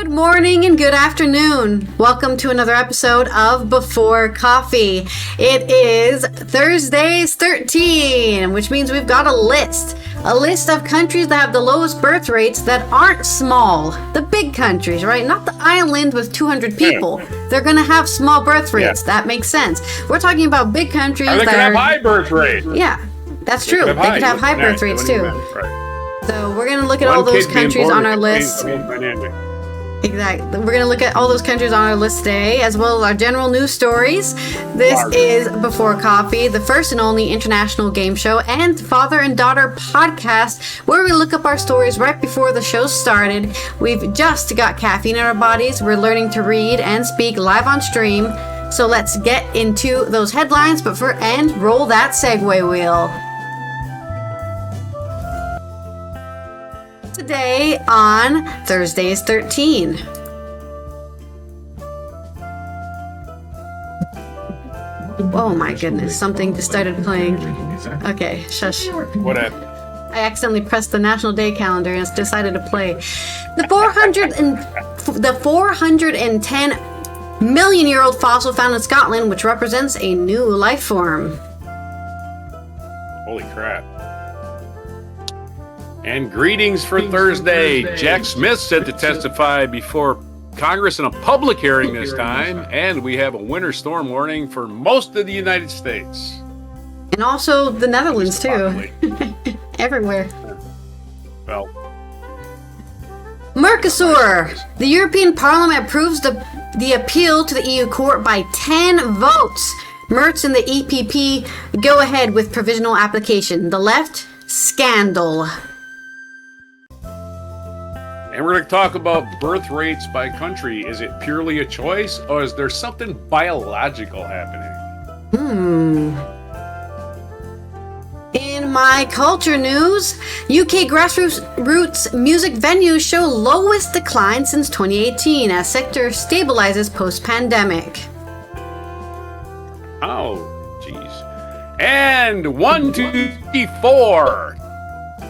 Good morning and good afternoon. Welcome to another episode of Before Coffee. It is Thursdays 13, which means we've got a list of countries that have the lowest birth rates that aren't small. The big countries, right? Not the island with 200 people. They're going to have small birth rates. That makes sense. We're talking about big countries that have high birth rates. Yeah, that's true. They could have high birth rates too. So we're going to look at all those countries on our list. Exactly. We're going to look at all those countries on our list today, as well as our general news stories. This is Before Coffee, the first and only international game show and father and daughter podcast, where we look up our stories right before the show started. We've just got caffeine in our bodies. We're learning to read and speak live on stream. So let's get into those headlines, but roll that segue wheel. Today on Thursdays 13. Oh my goodness, something just started playing. Okay, shush. What happened? I accidentally pressed the National Day calendar and it's decided to play. The 410 million-year-old fossil found in Scotland, which represents a new life form. Holy crap. And greetings for Thursday. Jack Smith said to testify before Congress in a public hearing this time, and we have a winter storm warning for most of the United States. And also the Netherlands, too. Everywhere. Well. Mercosur. The European Parliament approves the appeal to the EU court by 10 votes. Merz and the EPP go ahead with provisional application. The left, scandal. And we're going to talk about birth rates by country. Is it purely a choice, or is there something biological happening? In my culture news, UK grassroots music venues show lowest decline since 2018 as sector stabilizes post-pandemic. Oh, jeez. And 1, 2, 3, 4.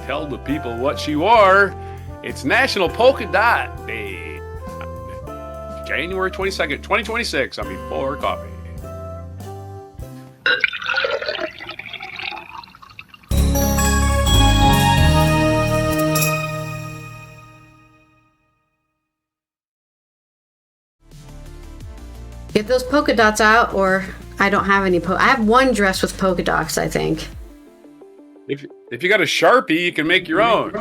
Tell the people what you are. It's National Polka Dot Day. January 22nd, 2026 on Before Coffee. Get those polka dots out, or I don't have any I have one dress with polka dots, I think. If you got a Sharpie, you can make your own.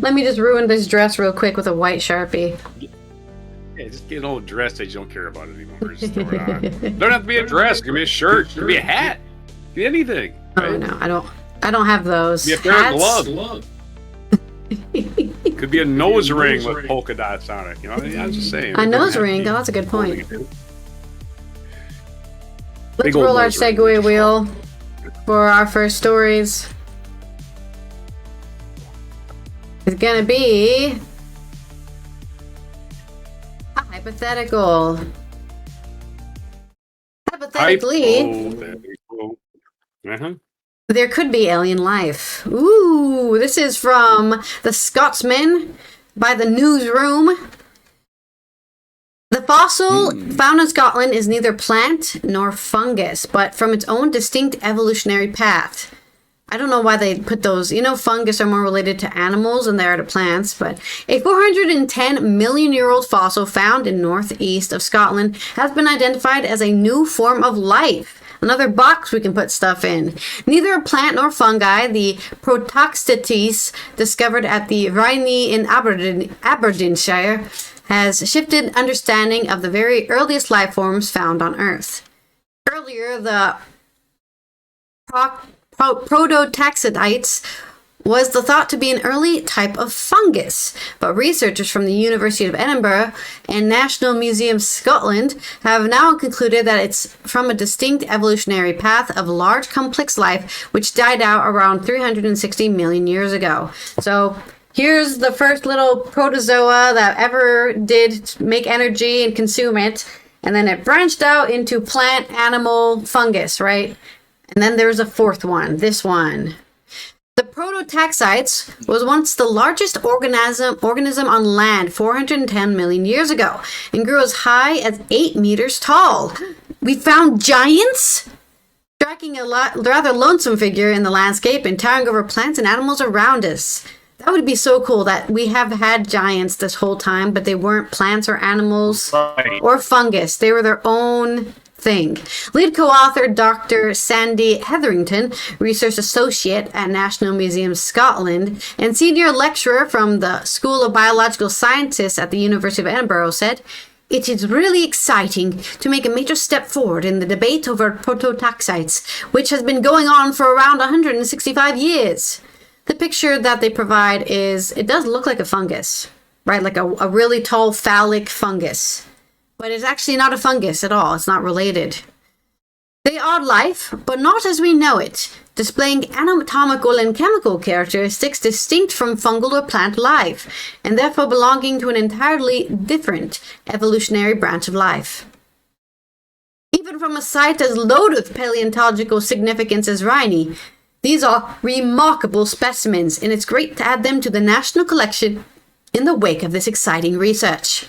Let me just ruin this dress real quick with a white Sharpie. Yeah, just get an old dress that you don't care about anymore. Just throw it on. It don't have to be a dress. It can be a shirt. It can be a hat. It can be anything. Right? Oh no, I don't have those. Be a pair of gloves. Could be a nose ring with polka dots on it. You know, I'm just saying. A nose ring. Oh, that's a good point. Let's roll our segue wheel for our first stories. It's gonna be a hypothetical. Hypothetically, there could be alien life. Ooh, this is from The Scotsman by the Newsroom. The fossil found in Scotland is neither plant nor fungus, but from its own distinct evolutionary path. I don't know why they put those. You know, fungus are more related to animals than they are to plants, but a 410 million-year-old fossil found in northeast of Scotland has been identified as a new form of life. Another box we can put stuff in. Neither a plant nor fungi, the Protoxetes discovered at the Rhynie in Aberdeenshire, has shifted understanding of the very earliest life forms found on Earth. Earlier, the Prototaxidites was thought to be an early type of fungus, but researchers from the University of Edinburgh and National Museum Scotland have now concluded that it's from a distinct evolutionary path of large complex life which died out around 360 million years ago. So here's the first little protozoa that ever did make energy and consume it, and then it branched out into plant, animal, fungus, right? And then there's a fourth one, this one. The prototaxites was once the largest organism on land 410 million years ago and grew as high as 8 meters tall. We found giants? Striking a rather lonesome figure in the landscape and towering over plants and animals around us. That would be so cool that we have had giants this whole time, but they weren't plants or animals or fungus. They were their own thing. Lead co-author Dr. Sandy Hetherington, research associate at National Museum Scotland and senior lecturer from the School of Biological Sciences at the University of Edinburgh, said, "It is really exciting to make a major step forward in the debate over prototaxites, which has been going on for around 165 years. The picture that they provide it does look like a fungus, right? Like a really tall phallic fungus. But it's actually not a fungus at all. It's not related. They are life, but not as we know it, displaying anatomical and chemical characteristics distinct from fungal or plant life, and therefore belonging to an entirely different evolutionary branch of life. Even from a site as loaded with paleontological significance as Rhynie, these are remarkable specimens, and it's great to add them to the national collection in the wake of this exciting research."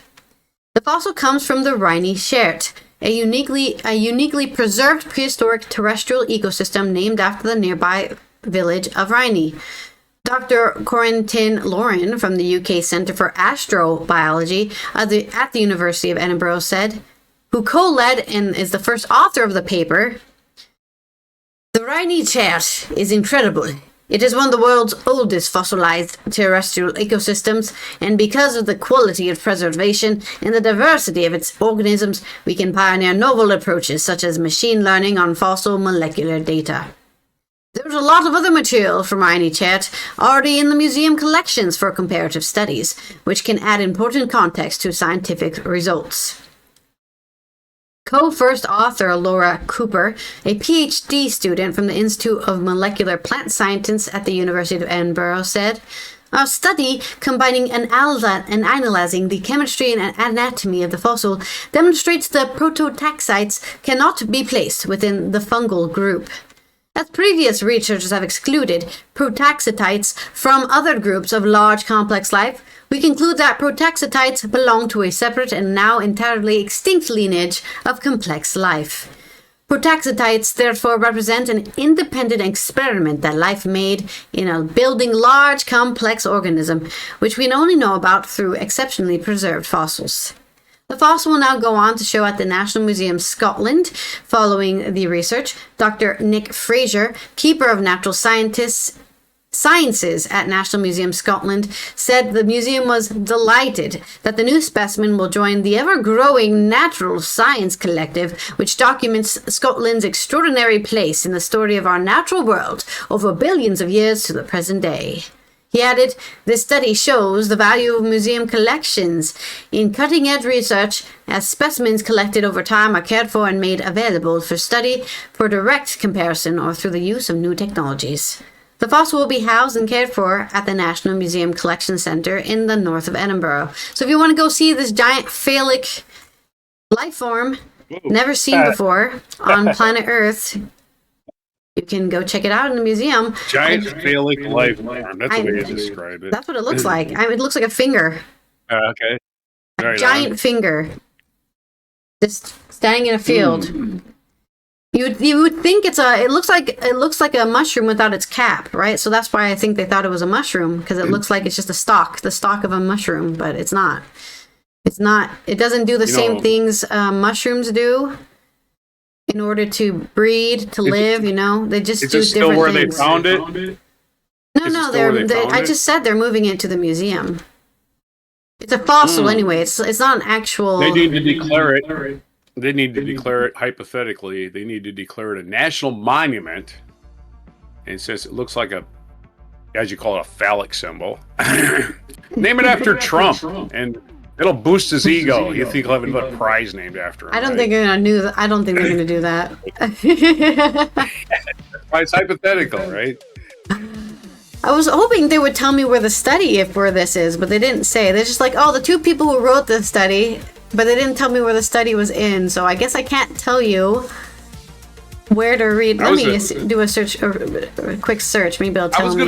The fossil comes from the Rhynie Sheart, a uniquely preserved prehistoric terrestrial ecosystem named after the nearby village of Rhynie. Dr. Corentin Lauren from the UK Centre for Astrobiology at the University of Edinburgh said, who co-led and is the first author of the paper, "The Rhynie Sheart is incredible. It is one of the world's oldest fossilized terrestrial ecosystems, and because of the quality of preservation and the diversity of its organisms, we can pioneer novel approaches such as machine learning on fossil molecular data." There's a lot of other material from Rhynie Sheart already in the museum collections for comparative studies, which can add important context to scientific results. Co-first author Laura Cooper, a PhD student from the Institute of Molecular Plant Science at the University of Edinburgh, said, "Our study, combining and analyzing the chemistry and anatomy of the fossil, demonstrates that prototaxites cannot be placed within the fungal group. As previous researchers have excluded protaxitites from other groups of large complex life, we conclude that protaxitites belong to a separate and now entirely extinct lineage of complex life. Protaxitites therefore represent an independent experiment that life made in a building large complex organism, which we only know about through exceptionally preserved fossils." The fossil will now go on to show at the National Museum Scotland. Following the research, Dr. Nick Fraser, keeper of natural sciences at National Museum Scotland, said the museum was delighted that the new specimen will join the ever-growing Natural Science Collective, which documents Scotland's extraordinary place in the story of our natural world over billions of years to the present day. He added, "This study shows the value of museum collections in cutting-edge research, as specimens collected over time are cared for and made available for study for direct comparison or through the use of new technologies." The fossil will be housed and cared for at the National Museum Collection Centre in the north of Edinburgh. So if you want to go see this giant phallic life form, never seen before on planet Earth, you can go check it out in the museum. Giant phallic life form. That's the way you describe it. That's what it looks like. It looks like a finger. Okay. A giant finger. Just standing in a field. You would think it looks like a mushroom without its cap, right? So that's why I think they thought it was a mushroom, because it looks like it's just the stalk of a mushroom, but it's not. It's not. It doesn't do the same things mushrooms do in order to breed, to live, They just do different things. Is this still where they found it? No, I just said they're moving it to the museum. It's a fossil anyway. It's not an actual... They need to declare it. They need to declare it, hypothetically, they need to declare it a national monument. And since it looks like as you call it, a phallic symbol, name it after Trump, and it'll boost his ego. You think he'll have a prize named after him? I don't think they're gonna do that. I don't think they're gonna do that. It's hypothetical, right? I was hoping they would tell me where the study, where this is, but they didn't say. They're just like, oh, the two people who wrote the study, but they didn't tell me where the study was in. So I guess I can't tell you where to read. Let me do a quick search. Maybe it'll tell me.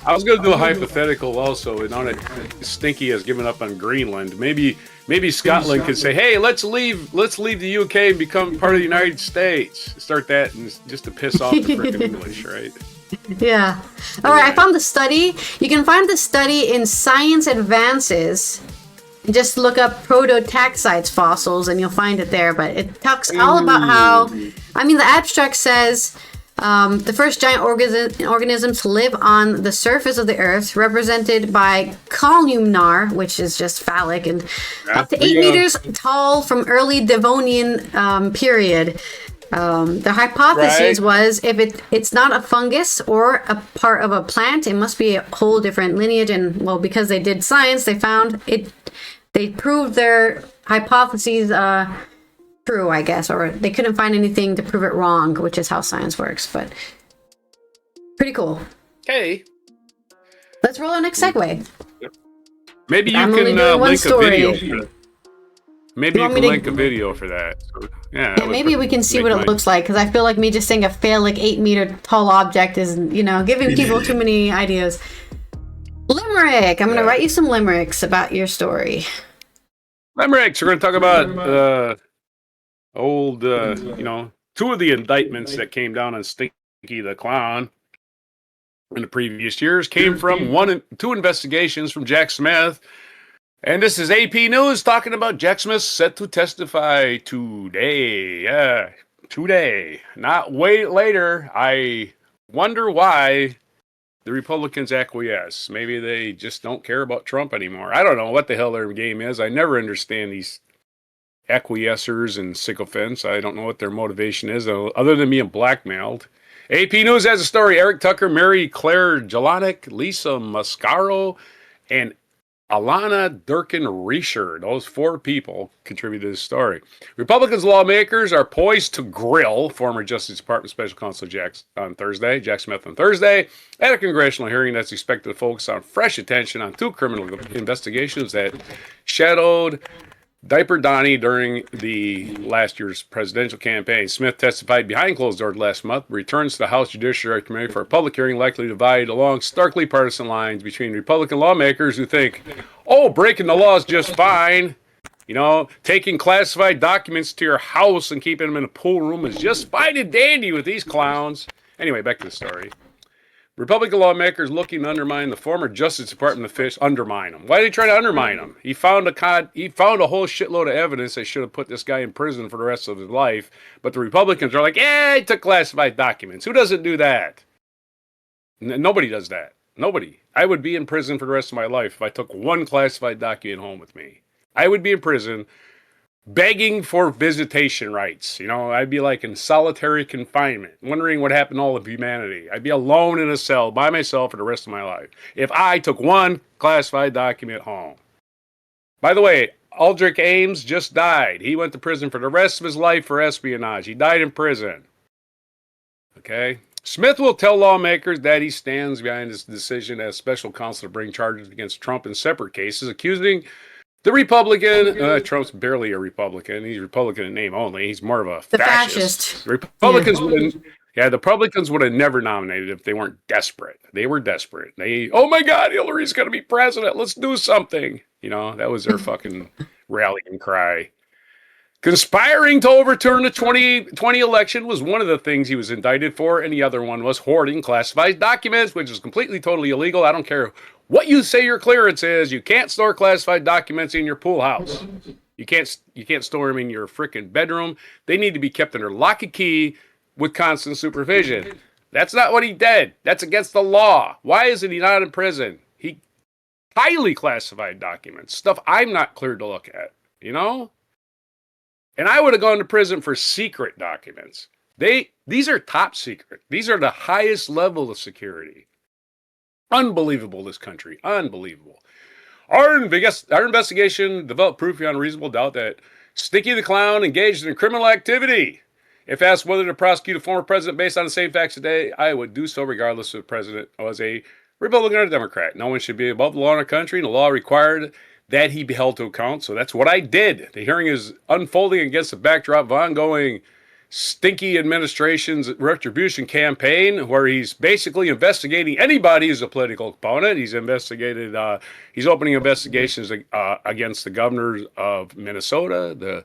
I was going to do a hypothetical also, and on it, Stinky has given up on Greenland. Maybe Scotland could say, "Hey, let's leave the UK and become part of the United States." Start that, and just to piss off the freaking English, right? Yeah. All right. I found the study. You can find the study in Science Advances. Just look up prototaxites fossils, and you'll find it there. But it talks all about how. I mean, the abstract says. The first giant organisms to live on the surface of the Earth, represented by columnar, which is just phallic, and up to 8 meters tall from early Devonian period. The hypothesis was if it's not a fungus or a part of a plant, it must be a whole different lineage. And well, because they did science, they found it. They proved their hypotheses true, I guess, or they couldn't find anything to prove it wrong, which is how science works. But pretty cool. Okay. Let's roll our next segue. Maybe you can link a video. Maybe you can link a video for that. So, yeah, maybe we can see what it looks like, because I feel like me just saying a phallic 8 meter tall object is, giving people too many ideas. Limerick. I'm going to write you some limericks about your story. Limericks. We're going to talk about two of the indictments that came down on Stinky the Clown in the previous years came from two investigations from Jack Smith. And this is AP News talking about Jack Smith set to testify today. Yeah, today. Not wait later. I wonder why the Republicans acquiesce. Maybe they just don't care about Trump anymore. I don't know what the hell their game is. I never understand these acquiescers and sycophants. I don't know what their motivation is, other than being blackmailed. AP News has a story. Eric Tucker, Mary Claire Jelinek, Lisa Mascaro, and Alana Durkin-Reisher. Those 4 people contributed to this story. Republicans lawmakers are poised to grill former Justice Department Special Counsel Jack Smith on Thursday, at a congressional hearing that's expected to focus on fresh attention on 2 criminal investigations that shadowed Diaper Donnie during the last year's presidential campaign. Smith testified behind closed doors last month, returns to the House Judiciary Committee for a public hearing likely to divide along starkly partisan lines between Republican lawmakers who think, breaking the law is just fine. Taking classified documents to your house and keeping them in a pool room is just fine and dandy with these clowns. Anyway, back to the story. Republican lawmakers looking to undermine the former Justice Department official. Undermine him. Why are they trying to undermine him? He found a whole shitload of evidence that should have put this guy in prison for the rest of his life. But the Republicans are like, he took classified documents. Who doesn't do that? Nobody does that. Nobody. I would be in prison for the rest of my life if I took one classified document home with me. I would be in prison begging for visitation rights. I'd be like in solitary confinement, wondering what happened to all of humanity. I'd be alone in a cell by myself for the rest of my life if I took one classified document home. By the way, Aldrich Ames just died. He went to prison for the rest of his life for espionage. He died in prison. Okay? Smith will tell lawmakers that he stands behind his decision as special counsel to bring charges against Trump in separate cases, accusing the Republican, Trump's barely a Republican. He's Republican in name only. He's more of a fascist. The Republicans the Republicans would have never nominated if they weren't desperate. They were desperate. Oh my God, Hillary's going to be president. Let's do something. That was their fucking rallying cry. Conspiring to overturn the 2020 election was one of the things he was indicted for, and the other one was hoarding classified documents, which is completely, totally illegal. I don't care what you say your clearance is. You can't store classified documents in your pool house. You can't store them in your frickin' bedroom. They need to be kept under lock and key with constant supervision. That's not what he did. That's against the law. Why isn't he not in prison? He highly classified documents, stuff I'm not cleared to look at, And I would have gone to prison for secret documents. These are top secret. These are the highest level of security. Unbelievable, this country. Unbelievable. Our investigation developed proof beyond reasonable doubt that Stinky the Clown engaged in criminal activity. If asked whether to prosecute a former president based on the same facts today, I would do so regardless if the president was a Republican or a Democrat. No one should be above the law in our country, and the law required that he be held to account. So that's what I did. The hearing is unfolding against the backdrop of ongoing stinky administration's retribution campaign, where he's basically investigating anybody who's a political opponent. He's investigated. He's opening investigations against the governors of Minnesota, the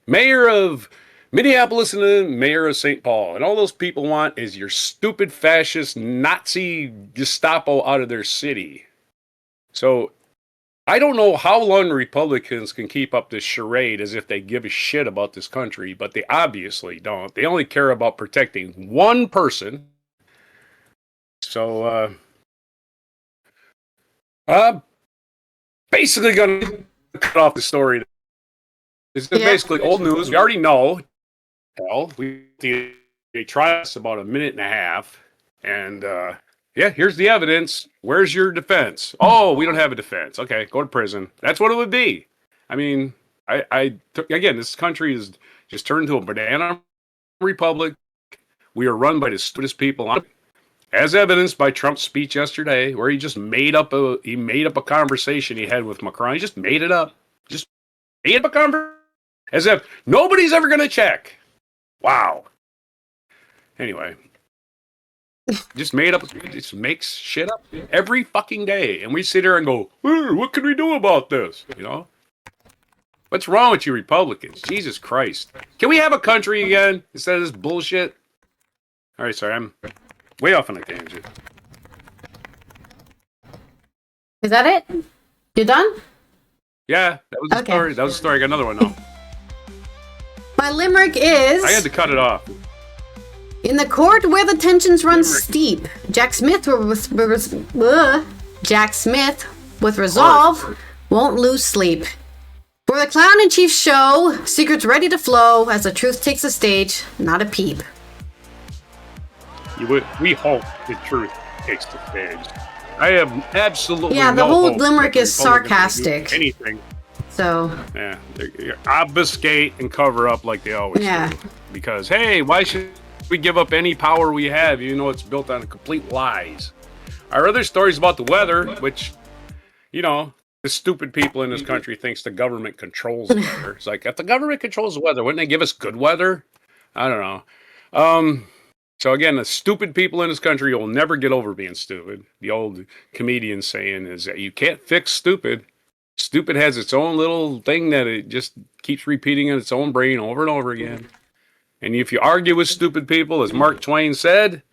mayor of Minneapolis, and the mayor of St. Paul. And all those people want is your stupid fascist Nazi Gestapo out of their city. So I don't know how long Republicans can keep up this charade as if they give a shit about this country, but they obviously don't. They only care about protecting one person. So, basically going to cut off the story. This is basically old news. We already know. Hell, they tried us about a minute and a half, and yeah, here's the evidence. Where's your defense? Oh, we don't have a defense. Okay, go to prison. That's what it would be. I mean, again, this country is just turned into a banana republic. We are run by the stupidest people, as evidenced by Trump's speech yesterday, where he just made up a conversation he had with Macron. He just made it up. Just made up a conversation as if nobody's ever going to check. Wow. Anyway. Just makes shit up every fucking day. And we sit here and go, what can we do about this? You know? What's wrong with you Republicans? Jesus Christ. Can we have a country again instead of this bullshit? All right, sorry, I'm way off on a tangent. Is that it? You're done? Yeah, that was the story. That was the story. I got another one now. My limerick is... I had to cut it off. In the court where the tensions run steep, Jack Smith with resolve won't lose sleep. For the clown in chief show, secrets ready to flow as the truth takes the stage, not a peep. We hope the truth takes the stage. I have absolutely the whole limerick is sarcastic. Anything. So yeah, they obfuscate and cover up like they always do. Because hey, why should we give up any power we have, even though it's built on complete lies? Our other stories about the weather, which, you know, the stupid people in this country thinks the government controls the weather. It's like, if the government controls the weather, wouldn't they give us good weather? I don't know. So again, the stupid people in this country will never get over being stupid. The old comedian saying is that you can't fix stupid. Stupid has its own little thing that it just keeps repeating in its own brain over and over again. And if you argue with stupid people, as Mark Twain said,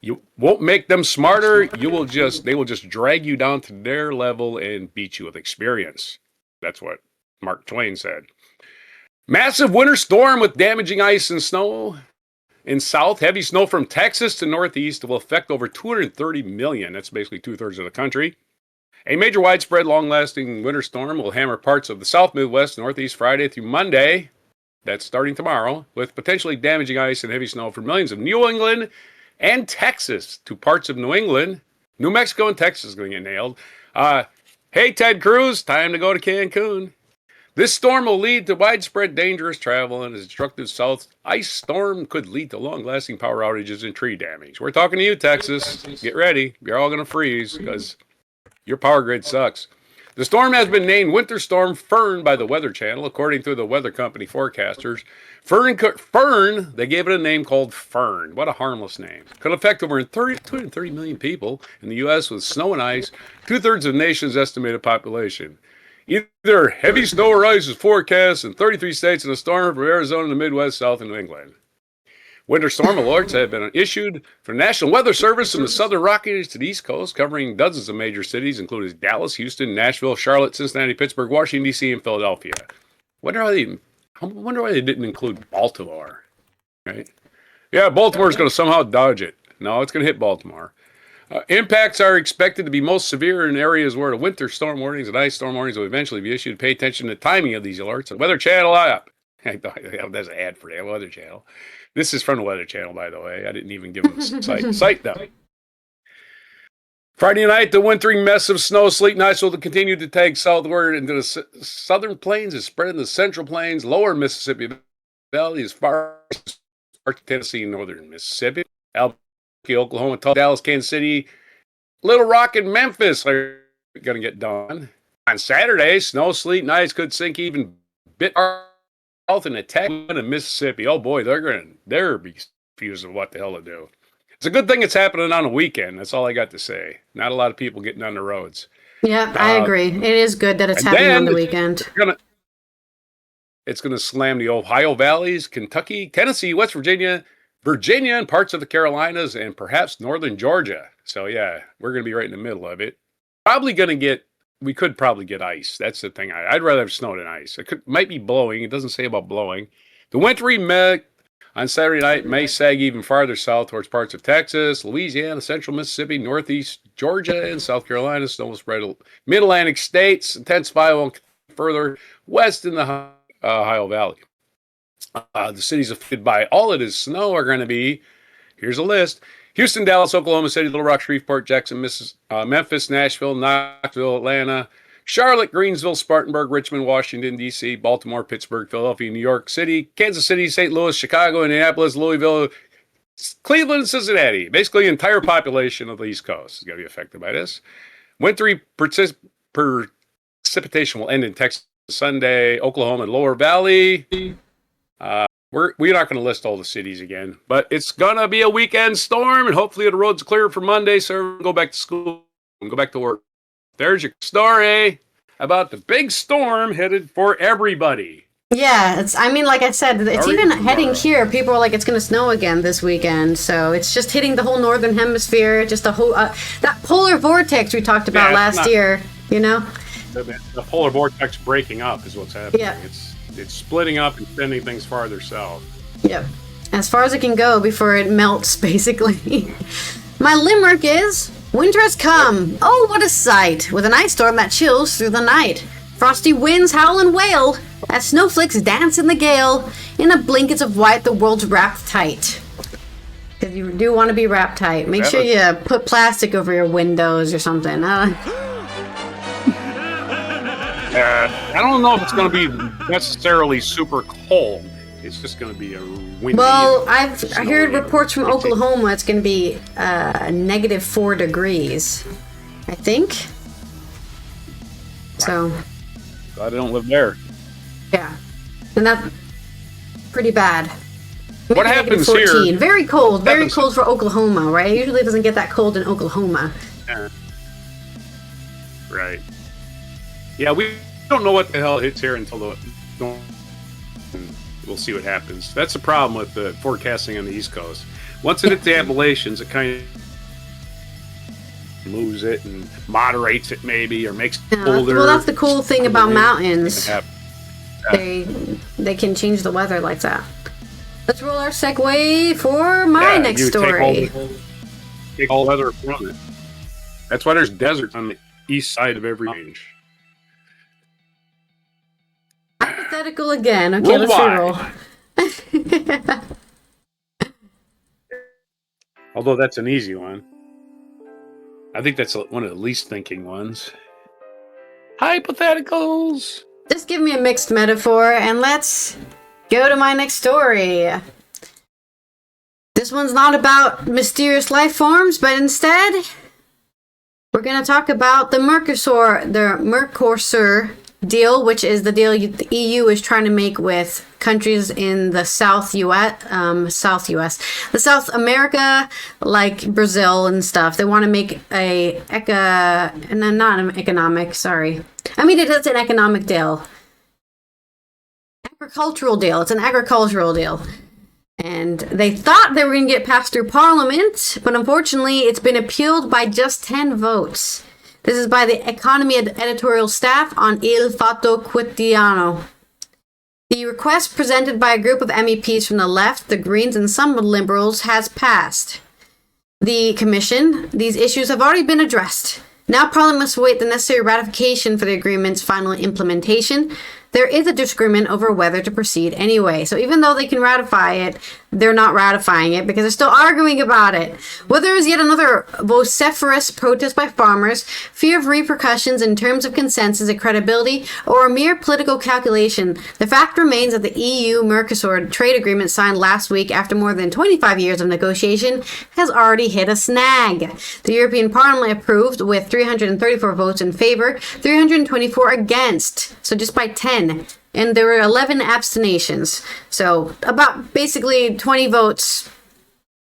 you won't make them smarter. They will just drag you down to their level and beat you with experience. That's what Mark Twain said. Massive winter storm with damaging ice and snow. In south, heavy snow from Texas to northeast will affect over 230 million. That's basically 2/3 of the country. A major widespread long-lasting winter storm will hammer parts of the south, Midwest, northeast Friday through Monday. That's starting tomorrow, with potentially damaging ice and heavy snow for millions of New England and Texas to parts of New England. New Mexico and Texas is going to get nailed. Hey, Ted Cruz, time to go to Cancun. This storm will lead to widespread dangerous travel, and a destructive south ice storm could lead to long-lasting power outages and tree damage. We're talking to you, Texas. Get ready. You're all going to freeze because your power grid sucks. The storm has been named Winter Storm Fern by the Weather Channel, according to the weather company forecasters. Fern, they gave it a name called Fern. What a harmless name. Could affect over 230 million people in the U.S. with snow and ice, 2/3 of the nation's estimated population. Either heavy snow or ice is forecast in 33 states and a storm from Arizona to the Midwest, South, and New England. Winter storm alerts have been issued from the National Weather Service from the Southern Rockies to the East Coast, covering dozens of major cities, including Dallas, Houston, Nashville, Charlotte, Cincinnati, Pittsburgh, Washington, D.C., and Philadelphia. I wonder why they didn't include Baltimore, right? Yeah, Baltimore's going to somehow dodge it. No, it's going to hit Baltimore. Impacts are expected to be most severe in areas where the winter storm warnings and ice storm warnings will eventually be issued. Pay attention to the timing of these alerts. The Weather Channel app. There's an ad for the Weather Channel. This is from the Weather Channel, by the way. I didn't even give them a site though. Friday night, the wintering mess of snow, sleet, and ice will continue to take southward into the southern plains, is spread in the central plains, lower Mississippi Valley, as far as Tennessee and northern Mississippi, Albuquerque, Oklahoma, Dallas, Kansas City, Little Rock, and Memphis are going to get done. On Saturday, snow, sleet, and ice could sink even a bit south and attack in Mississippi. Oh boy, they're be confused of what the hell to do. It's a good thing it's happening on a weekend. That's all I got to say. Not a lot of people getting on the roads. Yeah, I agree. It is good that it's happening on the weekend. It's gonna slam the Ohio valleys, Kentucky, Tennessee, West Virginia, and parts of the Carolinas, and perhaps northern Georgia. So yeah, we're gonna be right in the middle of it. We could probably get ice. That's the thing. I'd rather have snow than ice. Might be blowing. It doesn't say about blowing. The wintry on Saturday night may sag even farther south towards parts of Texas, Louisiana, central Mississippi, northeast Georgia, and South Carolina. Snow will spread mid-Atlantic states, intensify further west in the Ohio Valley. The cities affected by all of this snow are going to be, here's a list: Houston, Dallas, Oklahoma City, Little Rock, Shreveport, Jackson, Memphis, Nashville, Knoxville, Atlanta, Charlotte, Greensville, Spartanburg, Richmond, Washington, D.C., Baltimore, Pittsburgh, Philadelphia, New York City, Kansas City, St. Louis, Chicago, Indianapolis, Louisville, Cleveland, and Cincinnati. Basically, the entire population of the East Coast is going to be affected by this. Wintry precipitation will end in Texas Sunday, Oklahoma, and Lower Valley. We're not going to list all the cities again, but it's going to be a weekend storm, and hopefully the road's clear for Monday, so everyone go back to school and go back to work. There's your story about the big storm headed for everybody. Yeah, like I said, it's even heading here. People are like, it's going to snow again this weekend, so it's just hitting the whole northern hemisphere. Just the whole that polar vortex we talked about last year. You know, the polar vortex breaking up is what's happening. Yeah. It's splitting up and sending things farther south. Yep. As far as it can go before it melts, basically. My limerick is, winter has come. Oh, what a sight. With an ice storm that chills through the night. Frosty winds howl and wail as snowflakes dance in the gale. In the blankets of white, the world's wrapped tight. Because you do want to be wrapped tight. Make sure you put plastic over your windows or something. I don't know if it's going to be necessarily super cold. It's just going to be a windy. Well, I heard reports from Oklahoma. It's going to be -4 degrees, I think. So. Glad I don't live there. Yeah, and that's pretty bad. Maybe what happens here? Very cold. Very cold for Oklahoma, right? It usually doesn't get that cold in Oklahoma. Yeah. Right. Yeah, we don't know what the hell hits here until the storm. We'll see what happens. That's the problem with the forecasting on the East Coast. Once it hits the Appalachians, it kind of moves it and moderates it maybe, or makes it colder. Well, that's the cool thing about mountains. They can change the weather like that. Let's roll our segue for my next story. Take all weather from it. That's why there's deserts on the east side of every range. Hypothetical again. Okay, let's reroll. Although that's an easy one. I think that's one of the least thinking ones. Hypotheticals. Just give me a mixed metaphor and let's go to my next story. This one's not about mysterious life forms, but instead we're going to talk about the Mercosur deal, which is the deal the EU is trying to make with countries in the South America, like Brazil and stuff. They want to make it's an economic deal. Agricultural deal. It's an agricultural deal. And they thought they were going to get passed through Parliament, but unfortunately it's been appealed by just 10 votes. This is by the economy editorial staff on Il Fatto Quotidiano. The request presented by a group of MEPs from the left, the Greens, and some Liberals has passed the Commission. These issues have already been addressed. Now Parliament must wait the necessary ratification for the agreement's final implementation. There is a disagreement over whether to proceed anyway. So even though they can ratify it, they're not ratifying it because they're still arguing about it. Whether it is yet another vociferous protest by farmers, fear of repercussions in terms of consensus and credibility, or a mere political calculation, the fact remains that the EU-Mercosur trade agreement signed last week after more than 25 years of negotiation has already hit a snag. The European Parliament approved with 334 votes in favor, 324 against, so just by 10. and there were 11 abstentions. So about basically 20 votes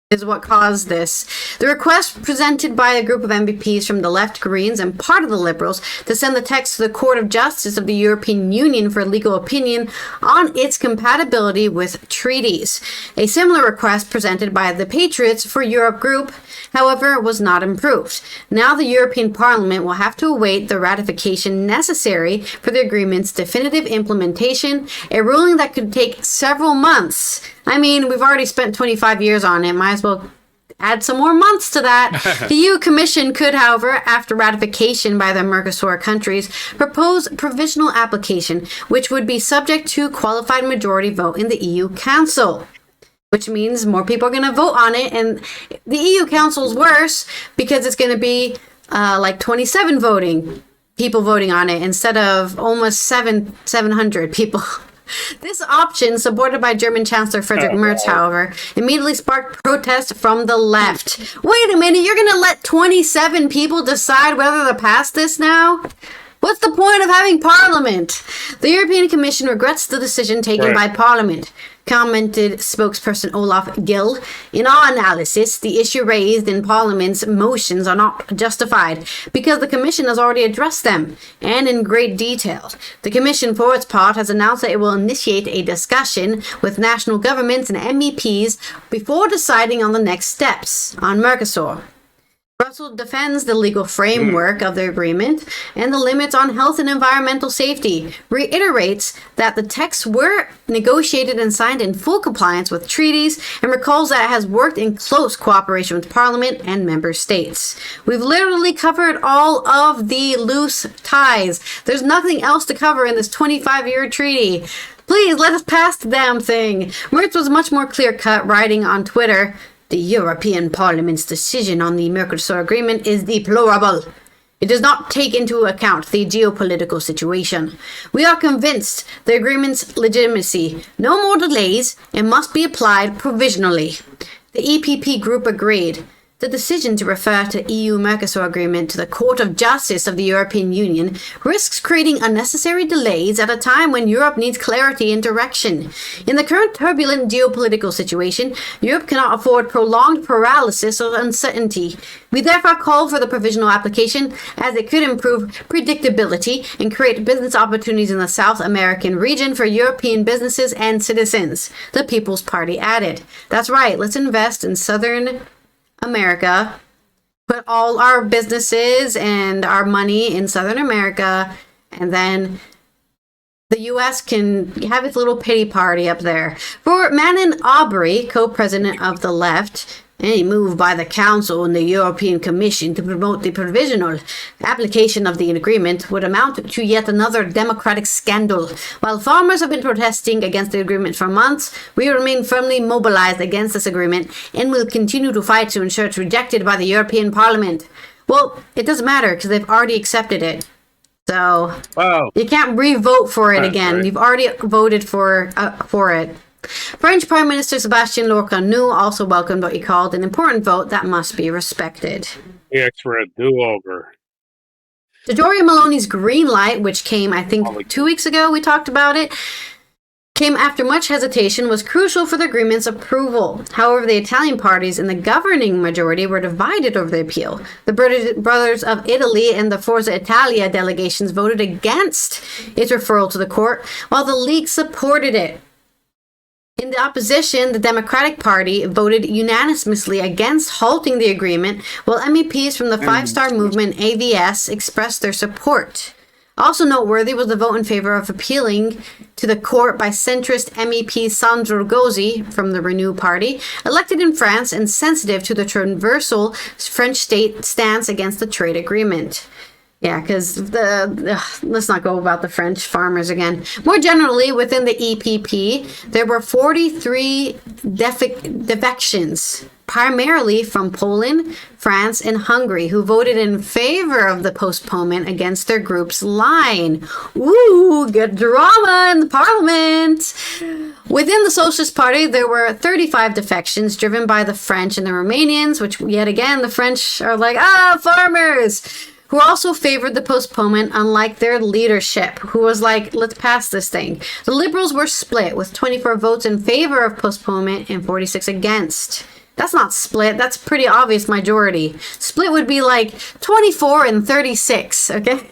is what caused this. The request presented by a group of MPs from the left, Greens, and part of the Liberals to send the text to the Court of Justice of the European Union for legal opinion on its compatibility with treaties. A similar request presented by the Patriots for Europe group, however, was not approved. Now the European Parliament will have to await the ratification necessary for the agreement's definitive implementation, a ruling that could take several months. I mean, we've already spent 25 years on it. Might as well add some more months to that. The EU Commission could, however, after ratification by the Mercosur countries, propose provisional application, which would be subject to qualified majority vote in the EU Council. Which means more people are going to vote on it. And the EU Council is worse because it's going to be like 27 people voting on it instead of almost 700 people. This option, supported by German Chancellor Friedrich Merz, however, immediately sparked protest from the left. Wait a minute, you're going to let 27 people decide whether to pass this now? What's the point of having Parliament? The European Commission regrets the decision taken by Parliament, commented spokesperson Olaf Gill. In our analysis, the issue raised in Parliament's motions are not justified because the Commission has already addressed them, and in great detail. The Commission, for its part, has announced that it will initiate a discussion with national governments and MEPs before deciding on the next steps on Mercosur. Brussels defends the legal framework of the agreement and the limits on health and environmental safety, reiterates that the texts were negotiated and signed in full compliance with treaties, and recalls that it has worked in close cooperation with Parliament and member states. We've literally covered all of the loose ties. There's nothing else to cover in this 25-year treaty. Please, let us pass the damn thing. Merz was much more clear-cut, writing on Twitter, "The European Parliament's decision on the Mercosur agreement is deplorable. It does not take into account the geopolitical situation. We are convinced the agreement's legitimacy. No more delays and must be applied provisionally." The EPP group agreed. The decision to refer to EU-Mercosur agreement to the Court of Justice of the European Union risks creating unnecessary delays at a time when Europe needs clarity and direction. In the current turbulent geopolitical situation, Europe cannot afford prolonged paralysis or uncertainty. We therefore call for the provisional application as it could improve predictability and create business opportunities in the South American region for European businesses and citizens, the People's Party added. That's right, let's invest in Southern America, put all our businesses and our money in Southern America, and then the U.S. can have its little pity party up there. For Manon Aubry, co-president of the left, any move by the Council and the European Commission to promote the provisional application of the agreement would amount to yet another democratic scandal. While farmers have been protesting against the agreement for months, we remain firmly mobilized against this agreement and will continue to fight to ensure it's rejected by the European Parliament. Well, it doesn't matter because they've already accepted it. So you can't re-vote for it again. You've already voted for it. French Prime Minister Sébastien Lecornu also welcomed what he called an important vote that must be respected. X for a do-over. Giorgia Meloni's green light, which came, I think, 2 weeks ago, we talked about it, came after much hesitation, was crucial for the agreement's approval. However, the Italian parties in the governing majority were divided over the appeal. The Brothers of Italy and the Forza Italia delegations voted against its referral to the court, while the League supported it. In the opposition, the Democratic Party voted unanimously against halting the agreement, while MEPs from the Five Star Movement, AVS, expressed their support. Also noteworthy was the vote in favor of appealing to the court by centrist MEP Sandro Gozzi from the Renew Party, elected in France and sensitive to the transversal French state stance against the trade agreement. Yeah, because let's not go about the French farmers again. More generally, within the EPP, there were 43 defections, primarily from Poland, France, and Hungary, who voted in favor of the postponement against their group's line. Ooh, good drama in the parliament! Within the Socialist Party, there were 35 defections driven by the French and the Romanians, which, yet again, the French are like, farmers! who also favored the postponement, unlike their leadership, who was like, let's pass this thing. The Liberals were split, with 24 votes in favor of postponement and 46 against. That's not split. That's pretty obvious majority. Split would be like 24 and 36, okay?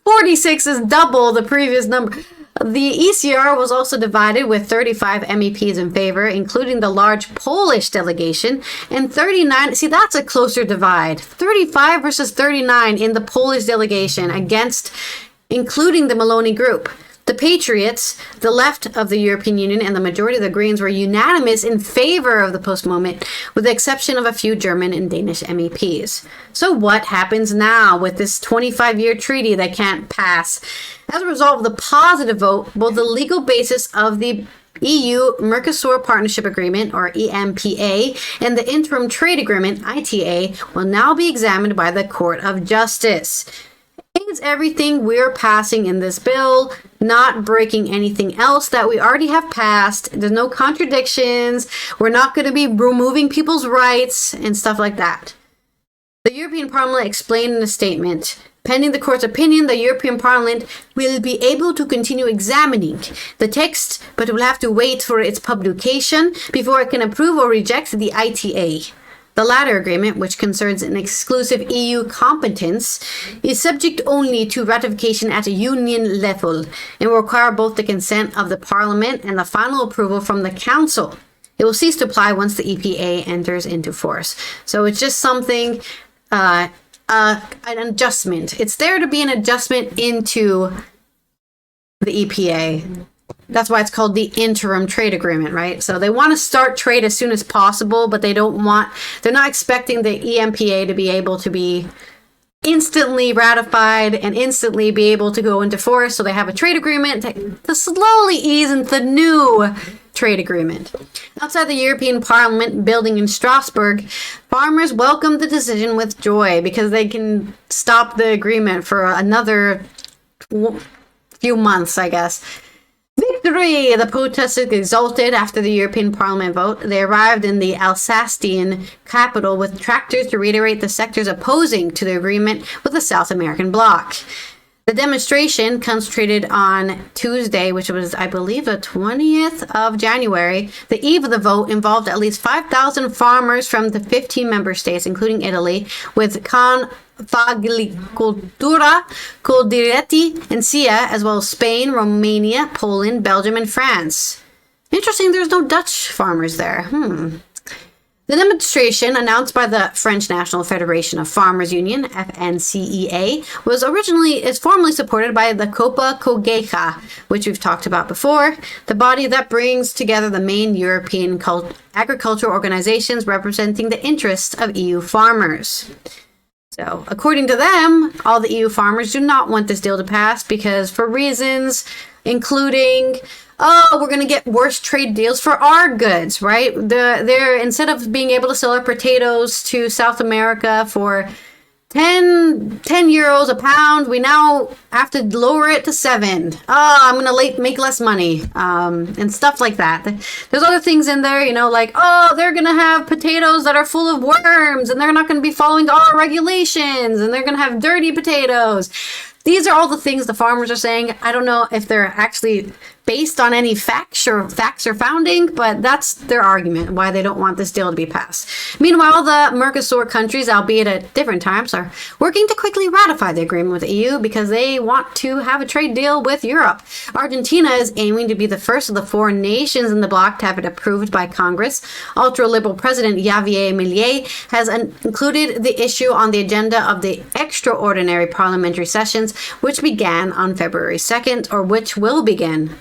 46 is double the previous number. The ECR was also divided with 35 MEPs in favor, including the large Polish delegation, and 39. See, that's a closer divide. 35 versus 39 in the Polish delegation against, including the Maloney group. The Patriots, the left of the European Union, and the majority of the Greens were unanimous in favor of the postponement, with the exception of a few German and Danish MEPs. So what happens now with this 25-year treaty that can't pass? As a result of the positive vote, both the legal basis of the EU-Mercosur Partnership Agreement, or EMPA, and the Interim Trade Agreement, ITA, will now be examined by the Court of Justice. Is everything we're passing in this bill not breaking anything else that we already have passed? There's no contradictions. We're not going to be removing people's rights and stuff like that. The European Parliament explained in a statement, pending the court's opinion, the European Parliament will be able to continue examining the text, but will have to wait for its publication before it can approve or reject the ITA. The latter agreement, which concerns an exclusive EU competence, is subject only to ratification at a union level and will require both the consent of the Parliament and the final approval from the Council. It will cease to apply once the EPA enters into force. So it's just something, an adjustment. It's there to be an adjustment into the EPA. That's why it's called the interim trade agreement, right? So they want to start trade as soon as possible, but they're not expecting the EMPA to be able to be instantly ratified and instantly be able to go into force. So they have a trade agreement to slowly ease into the new trade agreement. Outside the European Parliament building in Strasbourg, farmers welcomed the decision with joy because they can stop the agreement for another few months, I guess. Victory! The protesters exulted after the European Parliament vote. They arrived in the Alsatian capital with tractors to reiterate the sectors opposing to the agreement with the South American bloc. The demonstration, concentrated on Tuesday, which was, I believe, the 20th of January, the eve of the vote, involved at least 5,000 farmers from the 15 member states, including Italy, with Confagricoltura, Coldiretti, and SIA, as well as Spain, Romania, Poland, Belgium, and France. Interesting, there's no Dutch farmers there. The demonstration, announced by the French National Federation of Farmers Union, FNCEA, is formally supported by the Copa Cogeca, which we've talked about before, the body that brings together the main European agricultural organizations representing the interests of EU farmers. So, according to them, all the EU farmers do not want this deal to pass because for reasons including, we're going to get worse trade deals for our goods, right? They're instead of being able to sell our potatoes to South America for 10 euros a pound, we now have to lower it to 7. I'm going to make less money, and stuff like that. There's other things in there, like, they're going to have potatoes that are full of worms, and they're not going to be following our regulations, and they're going to have dirty potatoes. These are all the things the farmers are saying. I don't know if they're actually based on any facts or founding, but that's their argument, why they don't want this deal to be passed. Meanwhile, the Mercosur countries, albeit at different times, are working to quickly ratify the agreement with the EU because they want to have a trade deal with Europe. Argentina is aiming to be the first of the 4 nations in the bloc to have it approved by Congress. Ultra-liberal President Javier Milei has included the issue on the agenda of the extraordinary parliamentary sessions, which began on February 2nd, or which will begin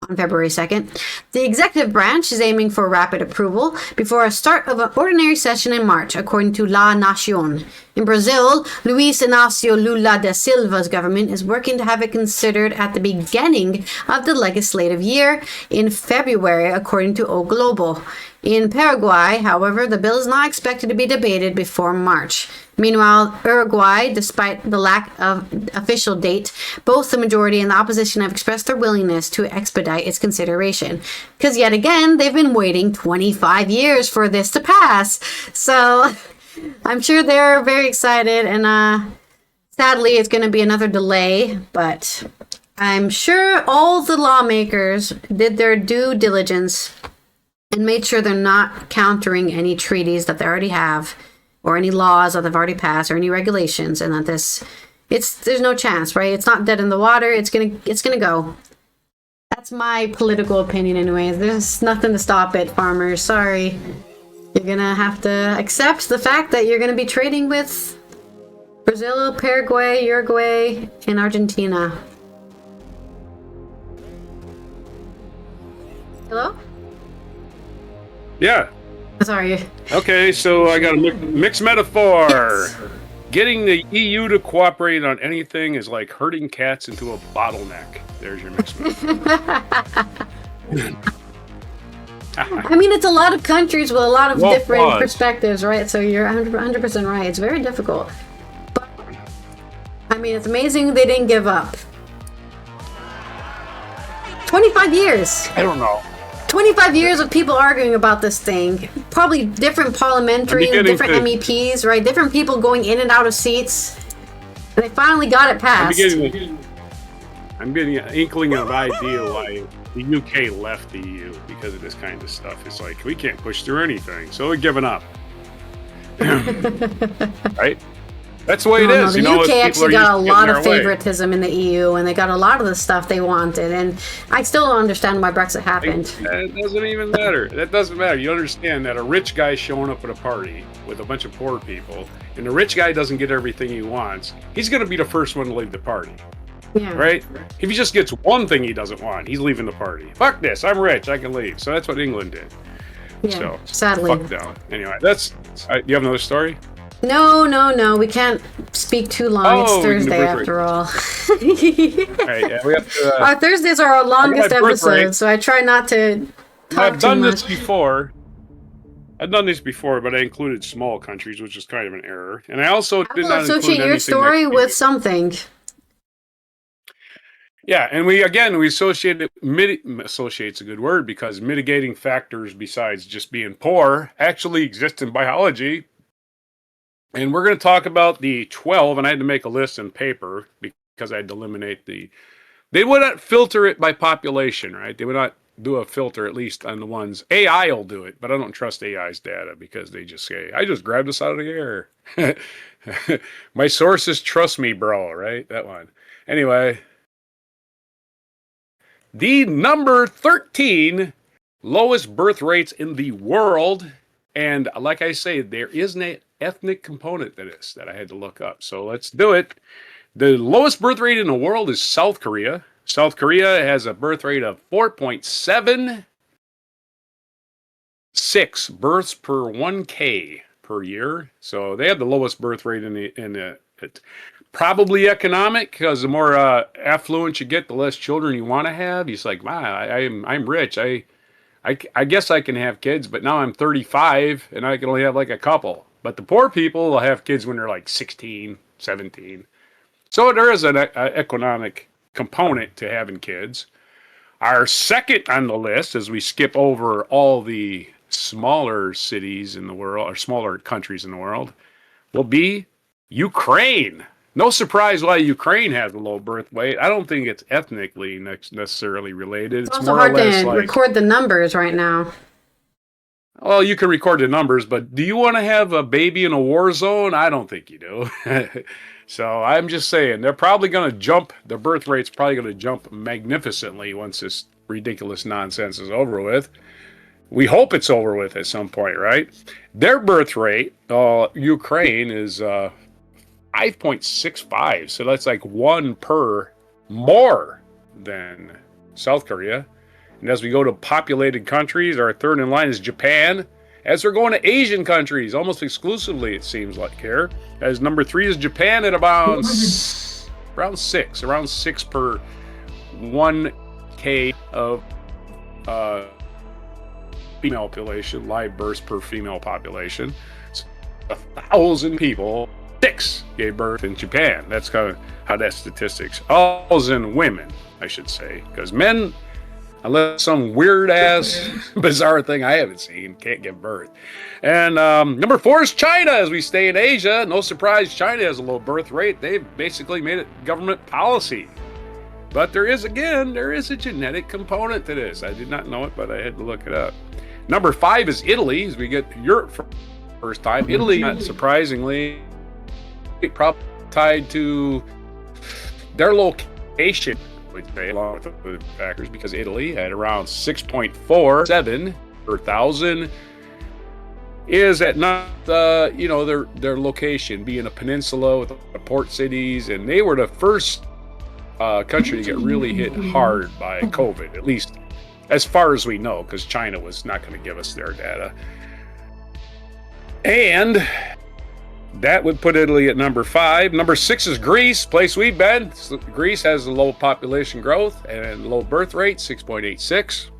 on February 2nd. The executive branch is aiming for rapid approval before a start of an ordinary session in March, according to La Nación. In Brazil, Luiz Inácio Lula da Silva's government is working to have it considered at the beginning of the legislative year in February, according to O Globo. In Paraguay, however, the bill is not expected to be debated before March. Meanwhile, Uruguay, despite the lack of official date, both the majority and the opposition have expressed their willingness to expedite its consideration. Because yet again, they've been waiting 25 years for this to pass. So I'm sure they're very excited, and Sadly, it's going to be another delay, but I'm sure all the lawmakers did their due diligence and made sure they're not countering any treaties that they already have, or any laws that they've already passed, or any regulations, and that there's no chance, right? It's not dead in the water. It's gonna go. That's my political opinion, anyways. There's nothing to stop it, farmers. Sorry, you're gonna have to accept the fact that you're gonna be trading with Brazil, Paraguay, Uruguay, and Argentina. Hello? Yeah. Sorry. Okay, so I got a mixed metaphor. Yes. Getting the EU to cooperate on anything is like herding cats into a bottleneck. There's your mixed metaphor. I mean, it's a lot of countries with a lot of different pause. perspectives, right? So you're 100% right. It's very difficult. But, I mean, it's amazing they didn't give up. 25 years. I don't know. 25 years of people arguing about this thing. Probably different parliamentary, different MEPs, right? Different people going in and out of seats. And they finally got it passed. I'm getting an inkling of idea why the UK left the EU because of this kind of stuff. It's like, we can't push through anything, so we're giving up. Right? That's the way it is. The UK actually got a lot of favoritism in the EU, and they got a lot of the stuff they wanted. And I still don't understand why Brexit happened. That doesn't even matter. That doesn't matter. You understand that a rich guy showing up at a party with a bunch of poor people, and the rich guy doesn't get everything he wants, he's going to be the first one to leave the party. Yeah. Right? If he just gets one thing he doesn't want, he's leaving the party. Fuck this. I'm rich. I can leave. So that's what England did. Yeah, So, sadly. fuck down. Anyway, you have another story? No. We can't speak too long. It's Thursday after all. Right, yeah, we have to, our Thursdays are our longest birth rate. episodes, so I try not to talk I've done too this much. before. I've done this before, but I included small countries, which is kind of an error. And I also did I not will associate include your anything story that- with something. Yeah, and we associate it. Associate's a good word because mitigating factors besides just being poor actually exist in biology. And we're going to talk about the 12, and I had to make a list in paper because I had to eliminate they would not filter it by population, right? They would not do a filter, at least on the ones. AI will do it, but I don't trust AI's data because they just say, I just grabbed this out of the air. My sources trust me, bro, right? That one. Anyway, the number 13 lowest birth rates in the world. And like I say, there is an ethnic component to this that I had to look up. So let's do it. The lowest birth rate in the world is South Korea. South Korea has a birth rate of 4.76 births per 1K per year. So they have the lowest birth rate in the probably economic, because the more affluent you get, the less children you want to have. He's like, wow, I'm rich. I guess I can have kids, but now I'm 35 and I can only have like a couple. But the poor people will have kids when they're like 16, 17. So there is an economic component to having kids. Our second on the list, as we skip over all the smaller cities in the world, or smaller countries in the world, will be Ukraine. No surprise why Ukraine has a low birth weight. I don't think it's ethnically necessarily related. It's also hard to record the numbers right now. Well, you can record the numbers, but do you want to have a baby in a war zone? I don't think you do. So I'm just saying, they're probably going to jump. The birth rate's probably going to jump magnificently once this ridiculous nonsense is over with. We hope it's over with at some point, right? Their birth rate, Ukraine, is 5.65. So that's like one per more than South Korea. And as we go to populated countries, our third in line is Japan. As we're going to Asian countries, almost exclusively, it seems like here. As number 3 is Japan at around 6 per 1K of female population, live births per female population. So 1,000 people, 6 gave birth in Japan. That's kind of how that statistics. 1,000 women, I should say, because men unless some weird ass bizarre thing I haven't seen, can't give birth. And number 4 is China. As we stay in Asia, no surprise, China has a low birth rate. They've basically made it government policy. But there is a genetic component to this. I did not know it, but I had to look it up. Number 5 is Italy, as we get Europe for the first time. Italy, not surprisingly, probably tied to their location, which they along with the factors, because Italy at around 6.47 per thousand is at not their location being a peninsula with port cities, and they were the first country to get really hit hard by COVID, at least as far as we know, because China was not going to give us their data. And that would put Italy at number 5. Number 6 is Greece, place we've been. Greece has a low population growth and low birth rate, 6.86.